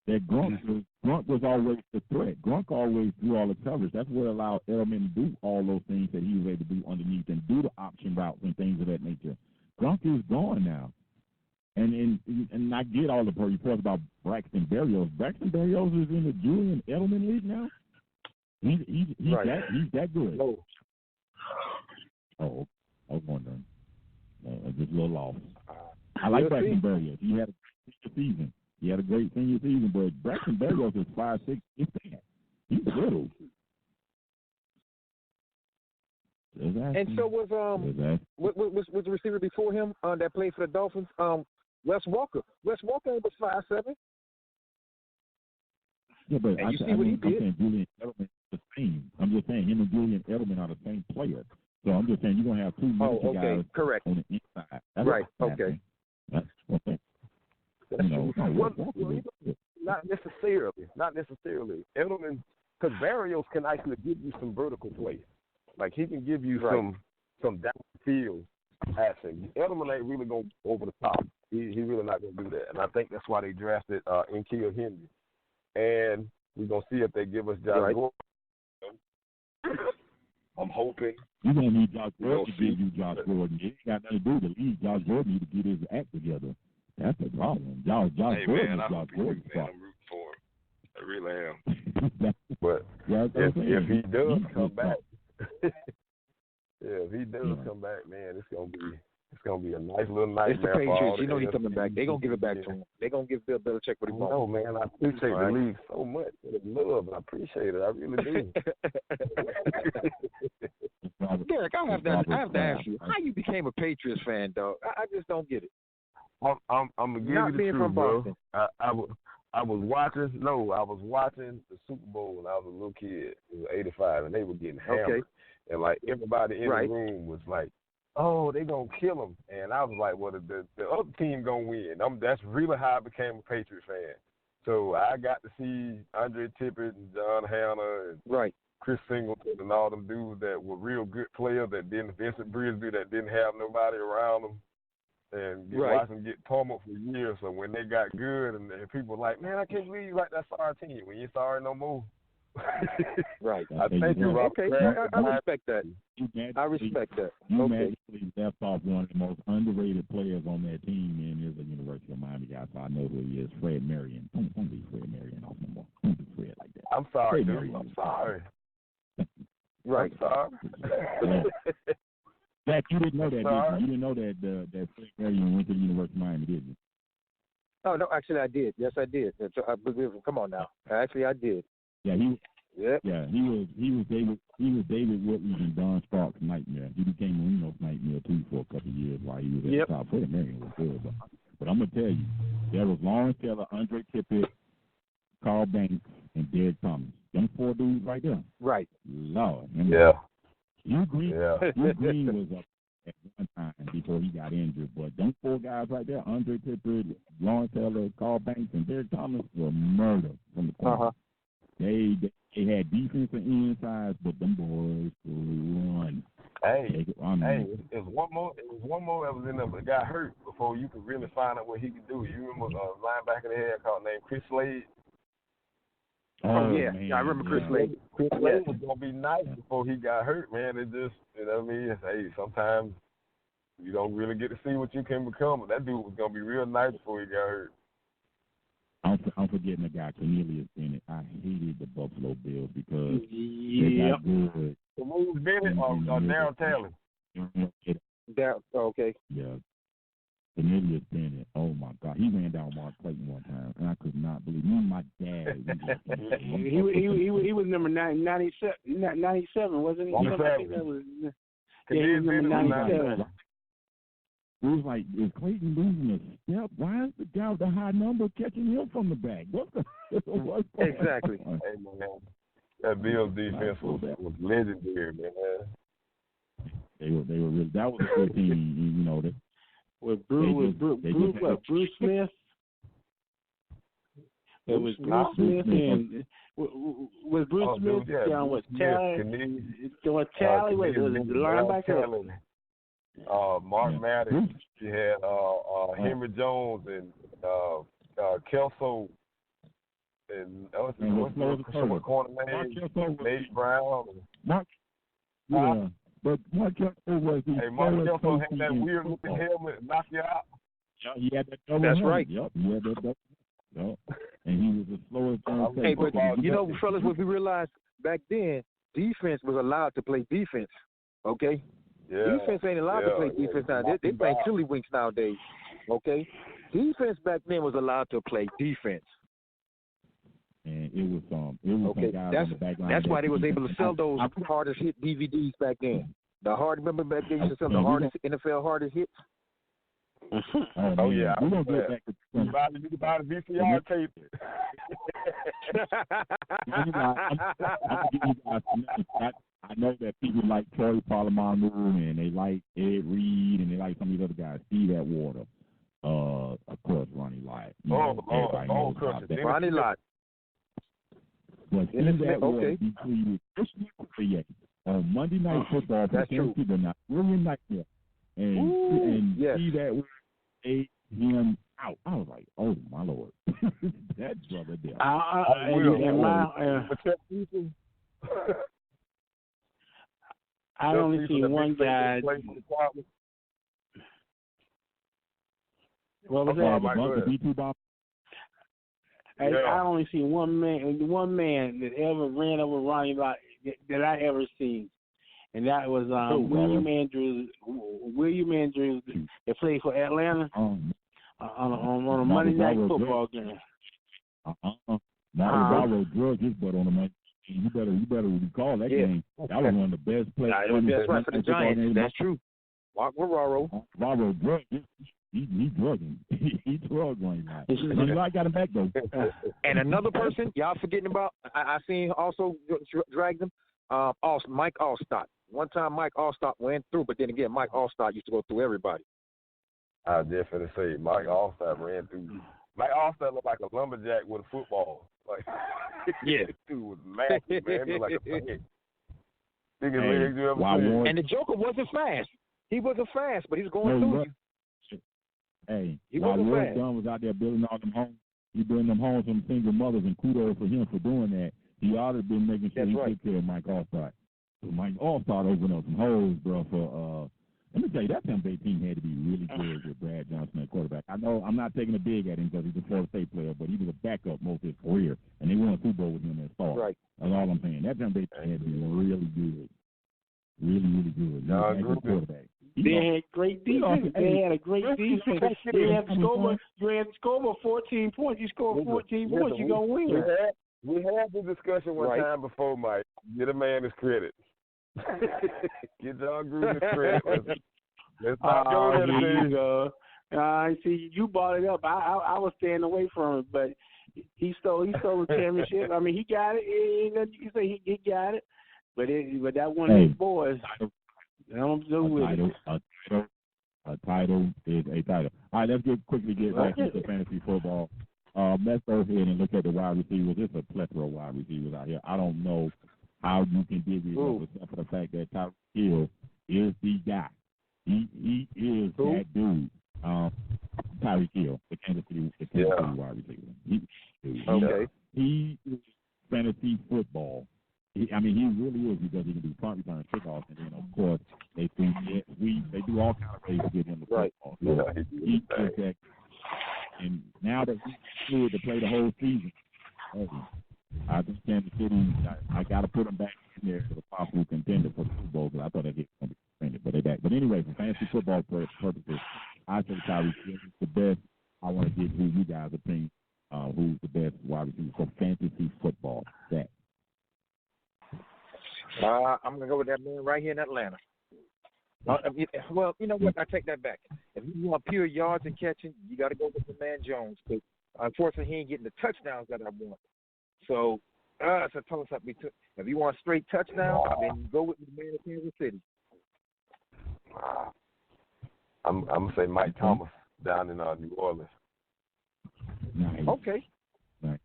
that Gronk was always the threat. Gronk always threw all the coverage. That's what allowed Edelman to do all those things that he was able to do underneath and do the option routes and things of that nature. Gronk is gone now. And I get all the reports about Braxton Berrios. Braxton Berrios is in the Julian Edelman league now. He's that good. No. Oh, I was wondering. Just a little off. I like Braxton Berrios. He had a great season. He had a great senior season, but Braxton Berrios is 5'6". He's little. And so was the receiver before him that played for the Dolphins? Wes Walker. Wes Walker was 5'7". Yeah, but and you see what he did. I'm saying Julian Edelman is the same. I'm just saying him and Julian Edelman are the same player. So I'm just saying you're gonna have two guys correct. on the inside. That's right. Okay. That's okay. Not necessarily. Edelman, because Berrios can actually give you some vertical play. Like he can give you some downfield action. Edelman ain't really going over the top. He really not going to do that. And I think that's why they drafted N'Keal Henry. And we're going to see if they give us Josh Gordon. I'm hoping. You're going to need Josh Gordon to give you Josh Gordon. He ain't got nothing to do with the league. Josh Gordon need to get his act together. That's the problem. Josh Gordon is Josh Gordon. I'm rooting for him. I really am. But yeah, if he does he's come back, yeah, if he does come back, man, it's gonna be a nice little nightmare. It's the for all Patriots. You know he's coming back. They're going to give it back to him. They're going to give Bill Belichick what he wants. No, man, I appreciate the league so much. The love, I appreciate it. I really do. Derek, I have to ask you, how you became a Patriots fan, dog? I just don't get it. I'm gonna give Not you the being truth, from Boston. bro. I was watching the Super Bowl when I was a little kid. It was '85, and they were getting hammered. Okay. And like everybody in the room was like, "Oh, they gonna kill them," and I was like, "Well, the other team gonna win." That's really how I became a Patriots fan. So I got to see Andre Tippett and John Hanna and Chris Singleton and all them dudes that were real good players that didn't Vincent Brisby that didn't have nobody around them. And watch them get pummeled for years. So when they got good, and people were like, "Man, I can't believe you like that sorry team. We ain't sorry no more." Right. I think you're right. Okay, I respect that. I respect that. You magically left off one of the most underrated players on that team, and is a University of Miami guy, so I know who he is, Fred Marion. Don't be Fred Marion off no more. Don't be Fred like that. I'm sorry, Fred dude. Marion. I'm sorry. Right. I'm sorry. Jack, you didn't know that, did you? You didn't know that Fred Marion went to the University of Miami, did you? Oh, no, actually I did. Yes, I did. Come on now. Actually, I did. Yeah, he was David Whitley's and Don Stark's nightmare. He became Marino's nightmare too for a couple of years while he was at the top. Fred Marion was good, but I'm gonna tell you, there was Lawrence Taylor, Andre Tippett, Carl Banks, and Derek Thomas. Them four dudes right there. Right. Lord. Hugh Green was up at one time before he got injured, but them four guys right there, Andre Tippett, Lawrence Taylor, Carl Banks, and Derek Thomas were murder from the corner. They had defense and inside, but them boys could run. It was one more that was in there, but got hurt before you could really find out what he could do. You remember a linebacker they had called named Chris Slade? Oh yeah, man, I remember Chris Slade. Chris Slade was gonna be nice before he got hurt, man. It just, you know what I mean? Hey, sometimes you don't really get to see what you can become, but that dude was gonna be real nice before he got hurt. I'm forgetting the guy, Cornelius Bennett. I hated the Buffalo Bills because they got good. Cornelius Bennett or Darryl Taylor? Okay. Yeah. Cornelius Bennett. Oh, my God. He ran down Mark Clayton one time, and I could not believe it. Even my dad. he was number 97, wasn't he? 97. He was number 97. It was like, is Clayton losing a step? Why is the guy with the high number catching him from the back? What's exactly. Hey, man, that Bills defense was legendary, man. They were really, that was a good team, you know. Bruce Smith? It was Bruce Smith and was Bruce Smith down with Tally? Tally was the linebacker. Mark Maddox. She had Henry Jones and Kelso and what's the corner name? Nate Brown. But Mark Kelso was the Mark Kelso had that weird looking helmet, knock you out. He had that double That's helmet. right. Yep, he had that double. Yep. And he was the slowest. Hey, but you know, fellas, what we realized back then, defense was allowed to play defense. Okay. Yeah. Defense ain't allowed to play defense now. They play tiddlywinks nowadays. Okay. Defense back then was allowed to play defense. And it was some guys on the back line. That's why they was able to sell those hardest hit DVDs back then. Remember back then you used to sell the hardest NFL hardest hits? Oh yeah. We're gonna get back to you can buy the VCR tape. I know that people like Troy Polamalu and they like Ed Reed and they like some of these other guys. Steve Atwater. Of course, Ronnie Lott. Ronnie Lott. But Steve Atwater be treated on Monday Night Football. That's true. They're not really nightmare. And Steve Atwater ate him out. I was like, oh my Lord, that brother there. I only seen one guy. What was that? I only seen one man that ever ran over Ronnie Lott that I ever seen, and that was William Andrews. William Andrews that played for Atlanta on a Monday Night Football game. Bravo drugged his butt on the Monday. You better recall that game. That was one of the best plays. That's right for the Giants. That's true. Mark Raro drugged. He drugged him. He drugged Ronnie Lott. I got him back though. And another person y'all forgetting about, I seen also dragged him. Mike Allstott. One time Mike Allstott went through, but then again Mike Allstott used to go through everybody. I was just going to say Mike Allstott ran through. Mike Allstott looked like a lumberjack with a football. Like, yeah, this dude was massive, man. He was like a pig. Biggest legs you ever seen. And the Joker wasn't fast. He wasn't fast, but he was going through you. Hey, he while wasn't Will fast. Dunn was out there building all them homes, he building them homes from single mothers, and kudos for him for doing that. He ought to have been making sure took care of Mike Allstott. So Mike Allstott opened up some holes, bro, for let me tell you, that Tampa Bay team had to be really good with Brad Johnson at quarterback. I know I'm not taking a dig at him because he's a Florida State player, but he was a backup most of his career, and they won a Super Bowl with him as starter. Right. That's all I'm saying. That Tampa Bay team had to be really good. Really, really good. He was a good quarterback. They had great defense. They had a great defense. You have to score over 14 points. You score 14 points, you're going to win. We had this discussion one time before, Mike. Get a man his credit. Get John Gruden's credit. Let's not go there today. See, you brought it up. I was staying away from it, but he stole the championship. I mean, he got it. Ain't nothing you can say he got it. But that one of his boys, don't do with it. A title is a title. All right, let's quickly get back into fantasy football. Let's go ahead and look at the wide receivers. There's a plethora of wide receivers out here. I don't know how you can dig these up except for the fact that Tyreek Hill is the guy. He is that dude. Tyreek Hill, the Kansas City wide receiver. He is fantasy football. He really is, because he can do punt return, kickoffs, and then of course they do all kinds of ways to get him the football. So he is that. And now that he's cleared to play the whole season, I think Kansas City, I got to put him back in there for the possible contender for the Super Bowl, because I thought they'd get going to be suspended, but they're back. But anyway, for fantasy football purposes, I think Tyreek Hill is the best. I want to get who you guys think who's the best wide receiver for fantasy football. That. I'm going to go with that man right here in Atlanta. Well, you know what? I take that back. If you want pure yards and catching, you got to go with the man Jones. But unfortunately, he ain't getting the touchdowns that I want. So it's a toss-up. If you want straight touchdown, then go with the man of Kansas City. I'm going to say Mike Thomas down in New Orleans. Nice. Okay. Nice.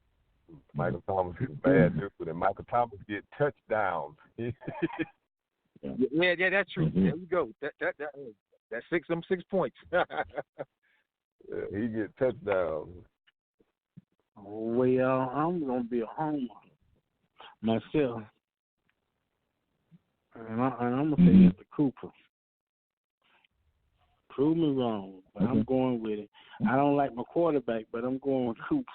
Michael Thomas is a bad dude, and Michael Thomas get touchdowns. Yeah, that's true. There you go. That's 6 points. He get touchdowns. Well, I'm gonna be a homer myself, and I'm gonna say Mr. Cooper. Prove me wrong, but I'm going with it. I don't like my quarterback, but I'm going with Cooper.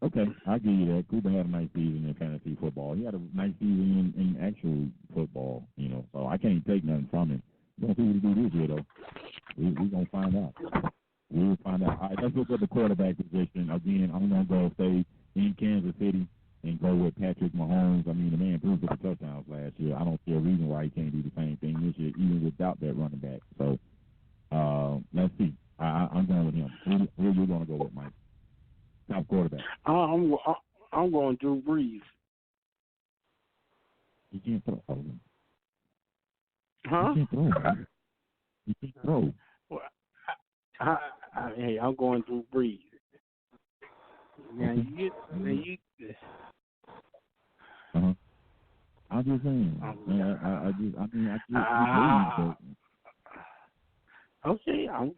Okay, I'll give you that. Cooper had a nice season in fantasy football. He had a nice season in actual football, so I can't take nothing from him. We're going to see what he do this year, though. We're going to find out. We'll find out. All right, let's look at the quarterback position. Again, I'm going to go stay in Kansas City and go with Patrick Mahomes. I mean, the man proved the touchdowns last year. I don't see a reason why he can't do the same thing this year, even without that running back. So, let's see. I'm going with him. Who are you going to go with, Mike? Top quarterback. I'm going Drew Brees. He can't throw. Huh? He can't throw. He can't throw. Well, I'm going Drew Brees. Now you. I'm just saying. Okay, I'm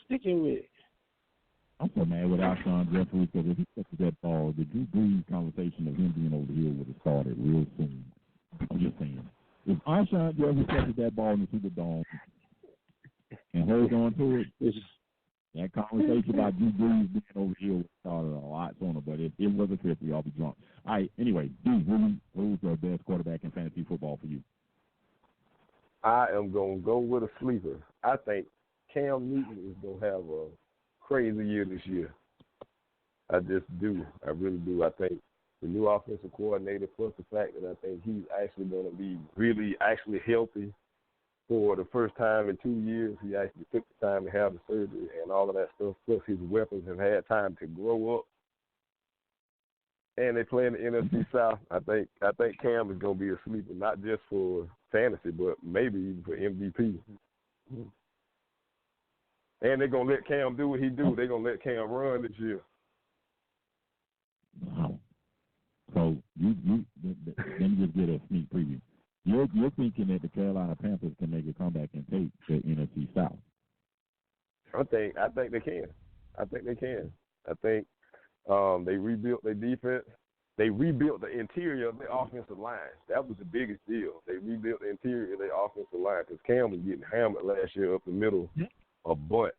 sticking with it. I'm so mad with Alshon Jeffrey, because if he touches that ball, the Drew Brees conversation of him being over the hill would have started real soon. I'm just saying. If Alshon Jeffrey touches that ball in the Superdome and holds on to it, conversation about Drew Brees being over here started a lot sooner, but it was a trip. We all be drunk. All right, anyway, Drew, who's the best quarterback in fantasy football for you? I am going to go with a sleeper. I think Cam Newton is going to have a crazy year this year. I just do. I really do. I think the new offensive coordinator, plus the fact that I think he's actually going to be really actually healthy for the first time in 2 years. He actually took the time to have the surgery and all of that stuff, plus his weapons have had time to grow up. And they play in the NFC South. I think Cam is going to be a sleeper, not just for fantasy, but maybe even for MVP. And they're going to let Cam do what he do. They're going to let Cam run this year. Wow. So you let me just get a sneak preview. You're thinking that the Carolina Panthers can make a comeback and take the NFC South? I think they can. I think they can. I think they rebuilt their defense. They rebuilt the interior of their offensive line. That was the biggest deal. They rebuilt the interior of their offensive line because Cam was getting hammered last year up the middle a bunch.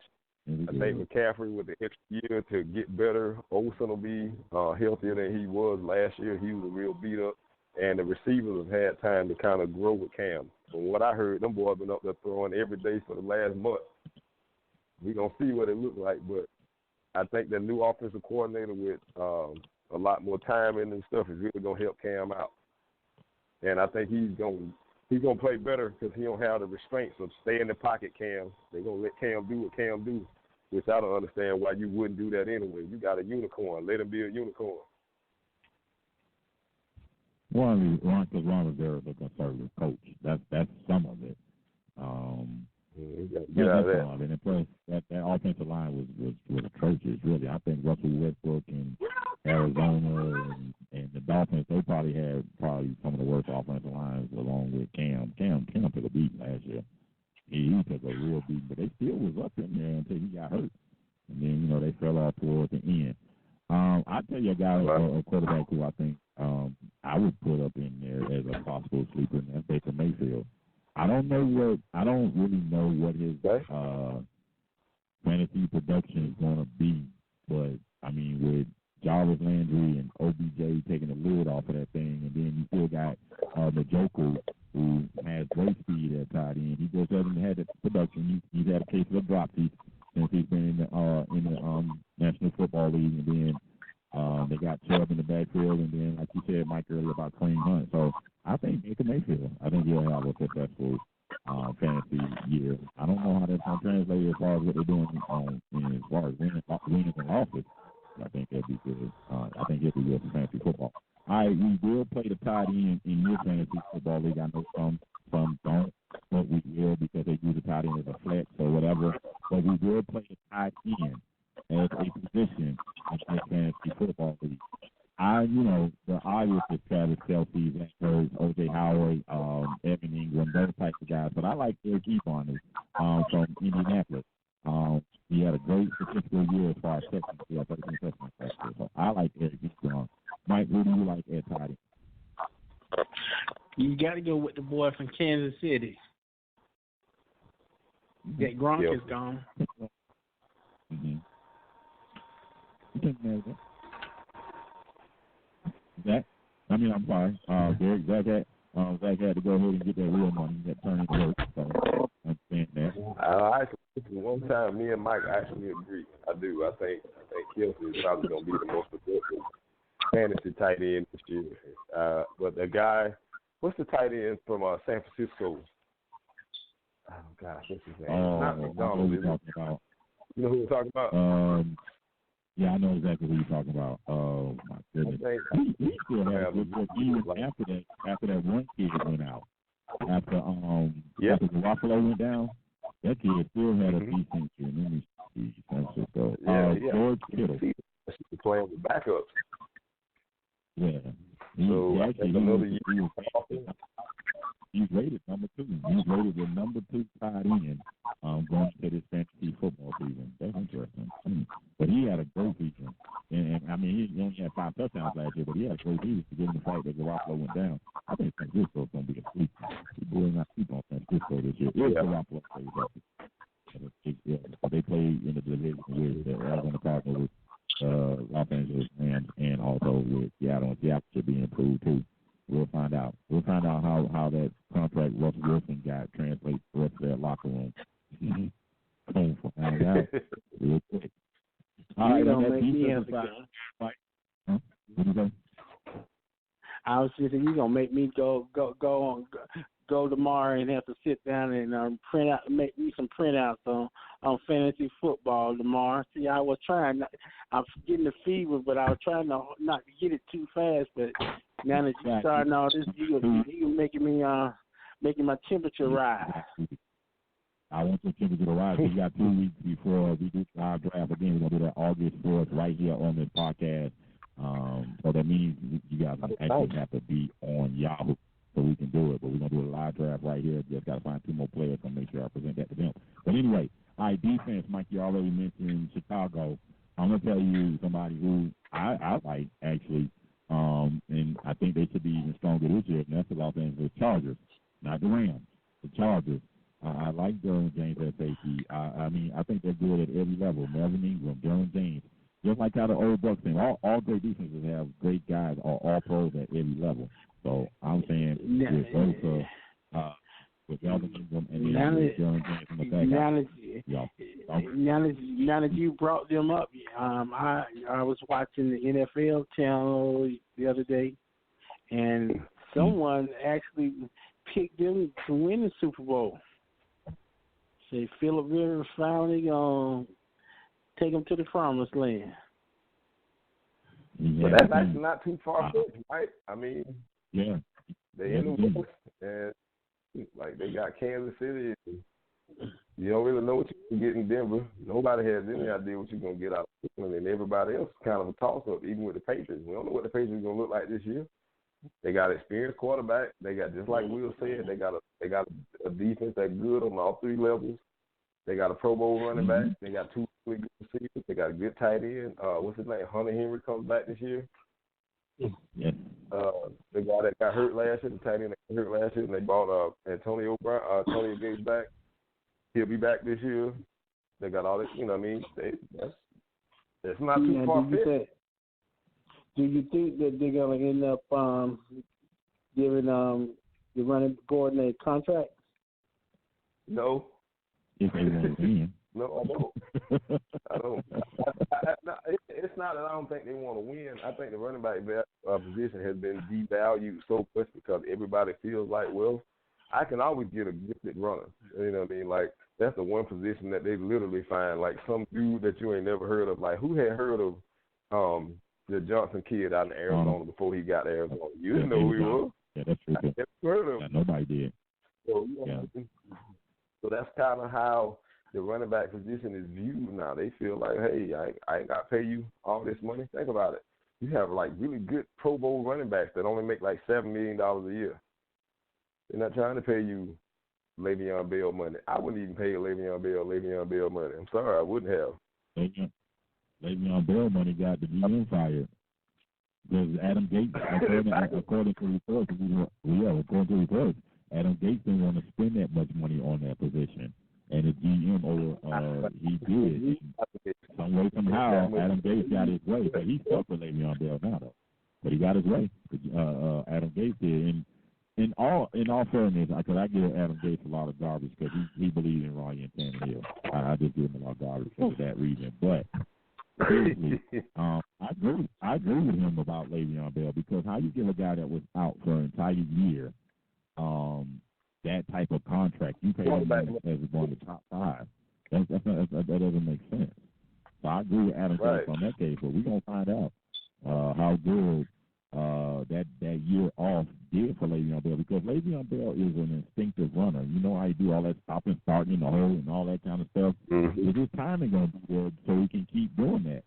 I think McCaffrey with the extra year to get better. Olsen will be healthier than he was last year. He was a real beat up. And the receivers have had time to kind of grow with Cam. From what I heard, them boys been up there throwing every day for the last month. We're going to see what it looks like. But I think the new offensive coordinator with a lot more time in and stuff is really going to help Cam out. And I think he's going to play better because he don't have the restraints of stay in the pocket Cam. They're going to let Cam do what Cam do, which I don't understand why you wouldn't do that anyway. You got a unicorn. Let him be a unicorn. One, because Ron Rivera is a conservative coach. That's some of it. Get out of that. Some of it. And plus, that offensive line was atrocious, really. I think Russell Westbrook and Arizona and the Dolphins, they probably had some of the worst offensive lines along with Cam. Cam took a beat last year. He took a real beat, but they still was up in there until he got hurt. And then, they fell off towards the end. I'll tell you a guy, a quarterback who I think I would put up in there as a possible sleeper, and that's Baker Mayfield. I don't really know what his fantasy production is going to be, but I mean, with Jarvis Landry and OBJ taking the lid off of that thing, and then you still got Njoku, who has great speed at tight end. He just hasn't had the production. He's had a case of a drop since he's been in the National Football League, and then they got Chubb in the backfield, and then, like you said, Mike, earlier about Kareem Hunt. So I think Baker Mayfield, I think he'll have a successful fantasy year. I don't know how that's going to translate as far as what they're doing as far as winners and losses. I think that'd be good. I think it'll be good for fantasy football. All right, we will play the tight end in your fantasy football league. I know some don't, but we will because they use the tight end as a flex or whatever. But we will play the tight end as a position in your fantasy football league. The obvious is Travis Kelce, Zach Ertz, O.J. Howard, Evan Ingram, those types of guys. But I like Eric Ebron from Indianapolis. He had a great statistical year as far as touchdowns. Yeah, 13 touchdowns last year. So I like Eric Ebron. Mike, who do you like at tight end? You got to go with the boy from Kansas City. That Gronk is gone. Mm-hmm. I'm sorry. Zach had to go ahead and get that real money that turned into work. So I understand that. One time, me and Mike actually agree. I do. I think Kelce is probably going to be the most productive fantasy tight end this year. But the guy, what's the tight end from San Francisco? Oh gosh, what's his name? Not McDonald. You know who we're talking about? Yeah, I know exactly who you're talking about. Oh my goodness, he still has good work even after that one kid went out. After Garoppolo went down, that kid still had a decent year. Let me see, San Francisco. George Kittle. He's playing with backups. Yeah. He's rated number 2. He's rated the number 2 tight end going into this fantasy football season. That's interesting. But he had a great season. And I mean, he only had 5 touchdowns last year, but he had a great season to give him the fact that Garoppolo went down. I think San Francisco's going to be a sleeper. People will not sleep on San Francisco this year. If Garoppolo plays up. They play in the division with You're gonna make me have to go. Huh? What you say? I was just saying, you're gonna make me go tomorrow and have to sit down and make me some printouts on fantasy football tomorrow. See, I was trying. I'm getting the fever, but I was trying not to get it too fast. But now that you're starting all this, you're making my temperature rise. I want your temperature to rise. We got 2 weeks before we do our draft again. We're gonna do that August 4th right here on this podcast. So that means you guys actually have to be on Yahoo so we can do it. But we're going to do a live draft right here. Just got to find 2 more players. So make sure I present that to them. But anyway, all right, defense, Mike, you already mentioned Chicago. I'm going to tell you somebody who I like, actually, and I think they should be even stronger this year, and that's the Los Angeles Chargers, not the Rams, the Chargers. I like Derwin James at safety. I mean, I think they're good at every level. Melvin Ingram, Derwin James. Just like how the old Bucs team, all great defenses have great guys, all pros at every level. So I'm saying with Bosa, with Melvin Ingram, and then with Derwin James in the back. Now that you brought them up, I was watching the NFL channel the other day, and someone actually picked them to win the Super Bowl. Say Philip Rivers finally gonna take them to the promised land. But that's actually not too far fetched, right? I mean, yeah, they in the West, and like they got Kansas City. You don't really know what you can get in Denver. Nobody has any idea what you're gonna get out of Cleveland, and everybody else is kind of a toss-up, even with the Patriots. We don't know what the Patriots are gonna look like this year. They got an experienced quarterback. They got, just like Will said, they got a defense that's good on all 3 levels. They got a Pro Bowl running back. They got 2 really good receivers. They got a good tight end. What's his name? Hunter Henry comes back this year. Yeah. The guy that got hurt last year, the tight end that got hurt last year, and they brought Antonio Gates back. He'll be back this year. They got all this, you know what I mean? That's not too far fetched. Do you think that they're going to end up giving the running coordinator contract? No. If they want to win. No, I don't. I don't. It's not that I don't think they want to win. I think the running back position has been devalued so much because everybody feels like, well, I can always get a gifted runner. You know what I mean? Like, that's the one position that they literally find, like, some dude that you ain't never heard of. Like, who had heard of the Johnson kid out in Arizona before he got to Arizona? You didn't know who he was. Yeah, that's true. I never heard of him. Yeah, nobody did. So, so that's kind of how the running back position is viewed now. They feel like, hey, I ain't got to pay you all this money. Think about it. You have, like, really good Pro Bowl running backs that only make, like, $7 million a year. They're not trying to pay you Le'Veon Bell money. I wouldn't even pay Le'Veon Bell money. I'm sorry, I wouldn't have. Le'Veon Bell money got the GM fired. Because Adam Gates, according to reports, Adam Gates didn't want to spend that much money on that position. And the GM, he did. Some way, somehow, Adam Gates got his way. But he's stuck with Le'Veon Bell now, though. But he got his way. Adam Gates did. And in all fairness, because I give Adam Gates a lot of garbage because he believes in Ryan Tannehill. I just give him a lot of garbage for that reason. But seriously, I agree with him about Le'Veon Bell because how you give a guy that was out for an entire year that type of contract, you pay him as one of the top 5. That doesn't make sense. So I agree with Adam Gates on that case, but we're going to find out how good that year off did for Le'Veon Bell because Le'Veon Bell is an instinctive runner. You know how he do all that stop and starting in the hole and all that kind of stuff. Mm-hmm. Is his timing going to be there so he can keep doing that?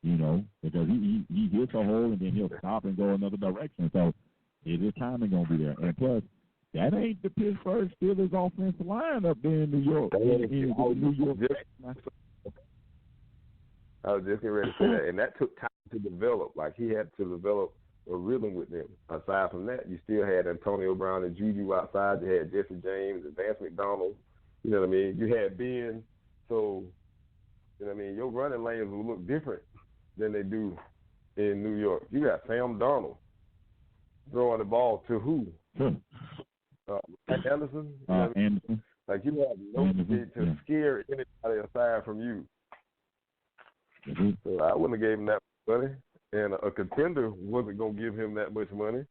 You know, because he hits a hole and then he'll stop and go another direction. So is his timing going to be there? And plus, that ain't the Pittsburgh Steelers offensive line up there in New York. New York. I was just getting ready to say that, and that took time to develop. Like, he had to develop a rhythm with them. Aside from that, you still had Antonio Brown and Juju outside. You had Jesse James and Vance McDonald. You know what I mean? You had Ben. So, you know what I mean? Your running lanes will look different than they do in New York. You got Sam Darnold throwing the ball to who? Anderson? You know Anderson. Like, you have nobody to scare anybody aside from you. So I wouldn't have gave him that much money, and a contender wasn't going to give him that much money.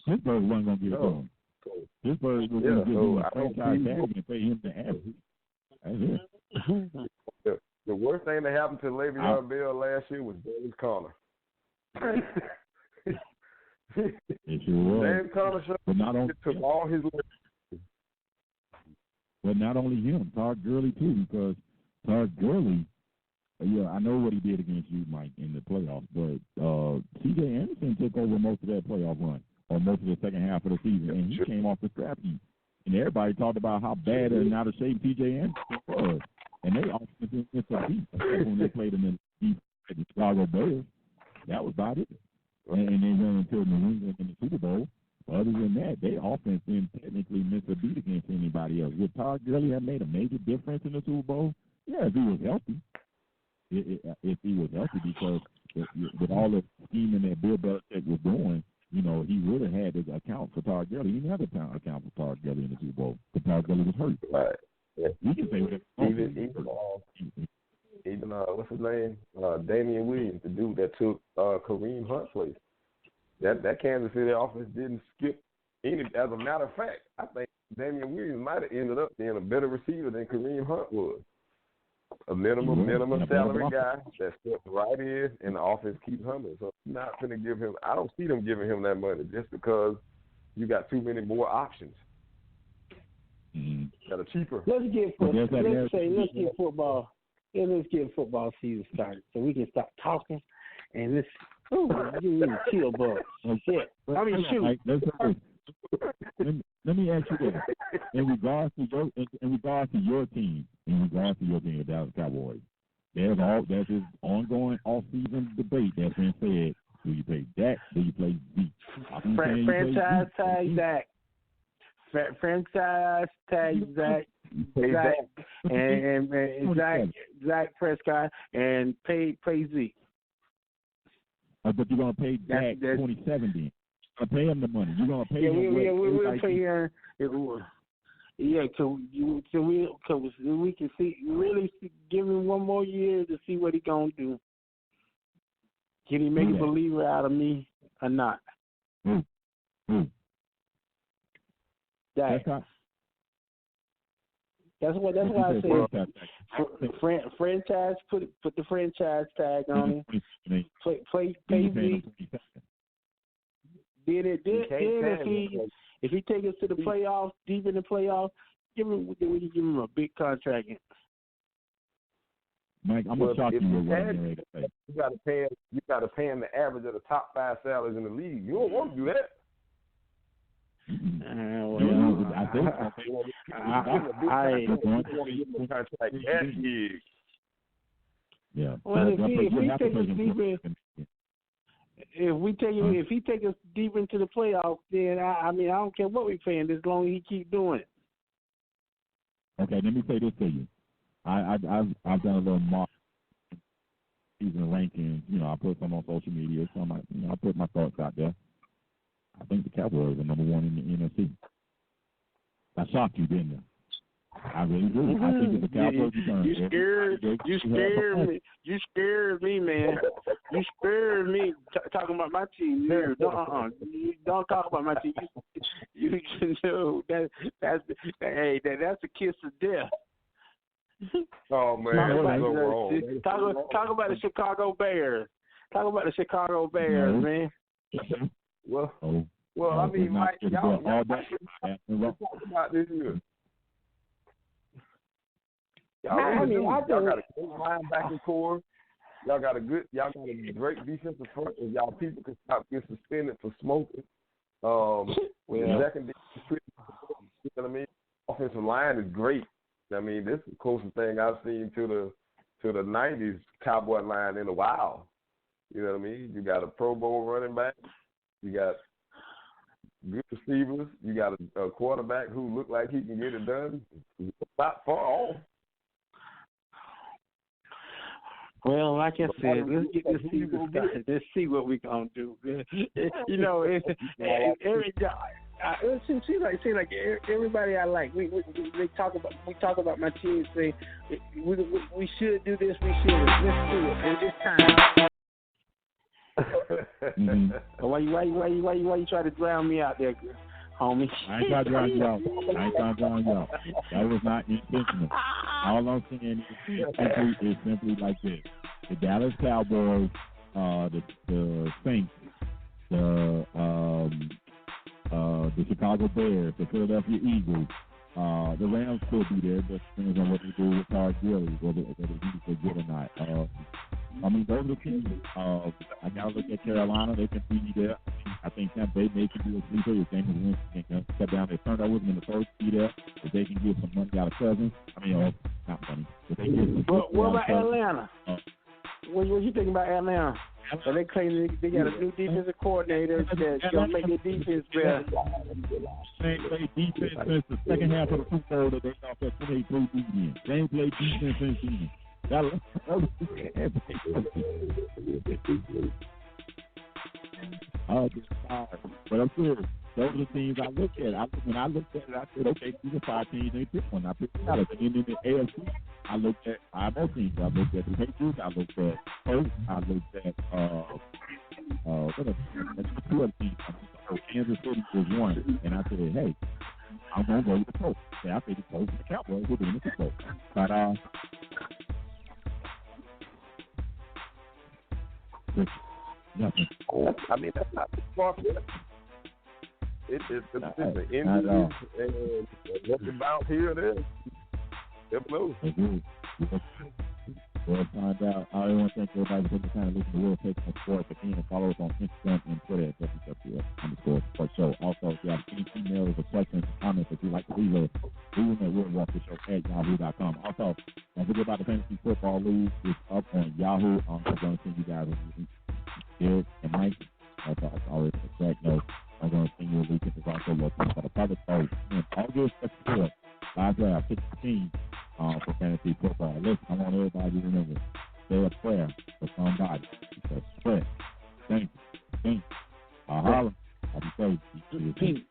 Pittsburgh wasn't going to give it to him. Pittsburgh was going to give him a franchise tag and pay him the average. That's it. The worst thing that happened to Le'Veon Bell last year was James Conner. It sure was. James Conner took all his legs. But not only him, Todd Gurley too, because Todd Gurley, I know what he did against you, Mike, in the playoffs, but C.J. Anderson took over most of that playoff run, or most of the second half of the season, and he came off the scrap heap. And everybody talked about how bad and out of shape C.J. Anderson was. And they offensively missed a beat when they played him in the Chicago Bears. That was about it. And they went until New England in the Super Bowl. Other than that, their offense didn't technically miss a beat against anybody else. Would Todd Gurley have made a major difference in the Super Bowl? Yeah, if he was healthy. If he was healthy, because with all the scheming that Bill Belichick was doing, he would have had to account for Todd Gurley. He didn't have to account for Todd Gurley in the Super Bowl because Todd Gurley was hurt. Right. Yeah. You can say whatever. Even what's his name? Damian Williams, the dude that took Kareem Hunt's place. That Kansas City offense didn't skip any. As a matter of fact, I think Damian Williams might have ended up being a better receiver than Kareem Hunt was. A minimum salary guy that steps right in, and the offense keeps humming. So I'm not going to give him. I don't see them giving him that money just because you got too many more options. That are cheaper. Let's get football. Yeah, let's get football season started so we can stop talking and let's give me the chill bugs. Shit. I mean, shoot. Let me ask you this: in regards to your team, the Dallas Cowboys, there's this ongoing off-season debate that's been said. Do you play Dak? Do you play Zeke? Franchise tag Dak. Franchise tag Zach and Zach Prescott and pay Zeke. But you're gonna pay Dak 2017. You're gonna pay him the money. You're gonna pay him. We'll pay him. So we can give him one more year to see what he gonna do. Can he make a believer out of me or not? That's why I say franchise. Put the franchise tag on him. Pay Zeke. Then if he take us to the playoffs, deep in the playoffs, we can give him a big contract. Mike, I'm gonna shock you with what I'm ready to say. You got to pay him the average of the top 5 salaries in the league. You don't want to do that. I think Well, if he take us deep into the playoffs, then I don't care what we pay him as long as he keep doing it. Okay, let me say this to you. I've done a little mock season rankings. I put some on social media. Some I put my thoughts out there. I think the Cowboys are number 1 in the NFC. I shocked you, didn't I? I really do. I think it's the Cowboys. You scared me, man. You scared me talking about my team. Don't talk about my team. You know that's a kiss of death. Oh man, talk about the Chicago Bears. Talk about the Chicago Bears, man. Well, I mean, Mike, y'all talk about this here. Y'all got a good linebacking core. Y'all got a great defensive front. If y'all people can stop getting suspended for smoking. Second defense, you know what I mean? Offensive line is great. I mean, this is the closest thing I've seen to the '90s Cowboy line in a while. You know what I mean? You got a Pro Bowl running back. You got good receivers. You got a quarterback who look like he can get it done. Not far off. Well, like I said, let's get this season started. Let's see what we're going to do. it seems like everybody I like. We talk about my team. Say we should do this. We should. Let's do it. And this time. Why you try to drown me out there, homie? I ain't trying to drown you out. That was not intentional. All I'm saying is simply like this: the Dallas Cowboys, the Saints, the Chicago Bears, the Philadelphia Eagles, the Rams could be there, but depends on what they do with Todd Gurley, whether he's good or not. I mean, those are the teams. I got to look at Carolina. They can be there. I think Tampa Bay may can be a sleeper. If James Winston can cut down their turnovers in the first be there. If they can get some money out of Cousins. I mean, not money. If they get some what about Atlanta? What you think about Atlanta? And they claim they got a new defensive coordinator that's going to make their defense better. They played defense since the second half of the Super Bowl that they lost at 23 defense. They ain't played defense since then. But I'm serious. Those are the teams I look at. When I looked at it, I said, okay, these are 5 teams. They picked one. I picked one out of it. And in the AFC, I looked at 5 more teams. I looked at the Patriots. I looked at Colts. I looked at what else? That's 2 other teams. Kansas City was one. And I said, hey, I'm going to go with the Colts. I think the Colts and the Cowboys will be in the Super Bowl. But nothing. I mean, that's not too far from it. It's the injuries and what's about here and there. They'll blow. We'll find out. I want to thank everybody for kind of listening to World Take on Sports. Again, follow us on Instagram and Twitter at WWF_Sports Show. Also, if you have any emails or questions or comments that you'd like to leave us, leave them at WorldWalkerShow@yahoo.com. Also, don't forget about the Fantasy Football League. It's up on Yahoo. I'm going to send you guys Eric and Mike. Also, I already a track note. I'm going to send you a link. It's also located for the public post. August 4th, live draft 16 for fantasy football. Listen, I want everybody to remember, say a prayer for somebody. It's a prayer. Thank you. Holla. Happy Thursday. Peace.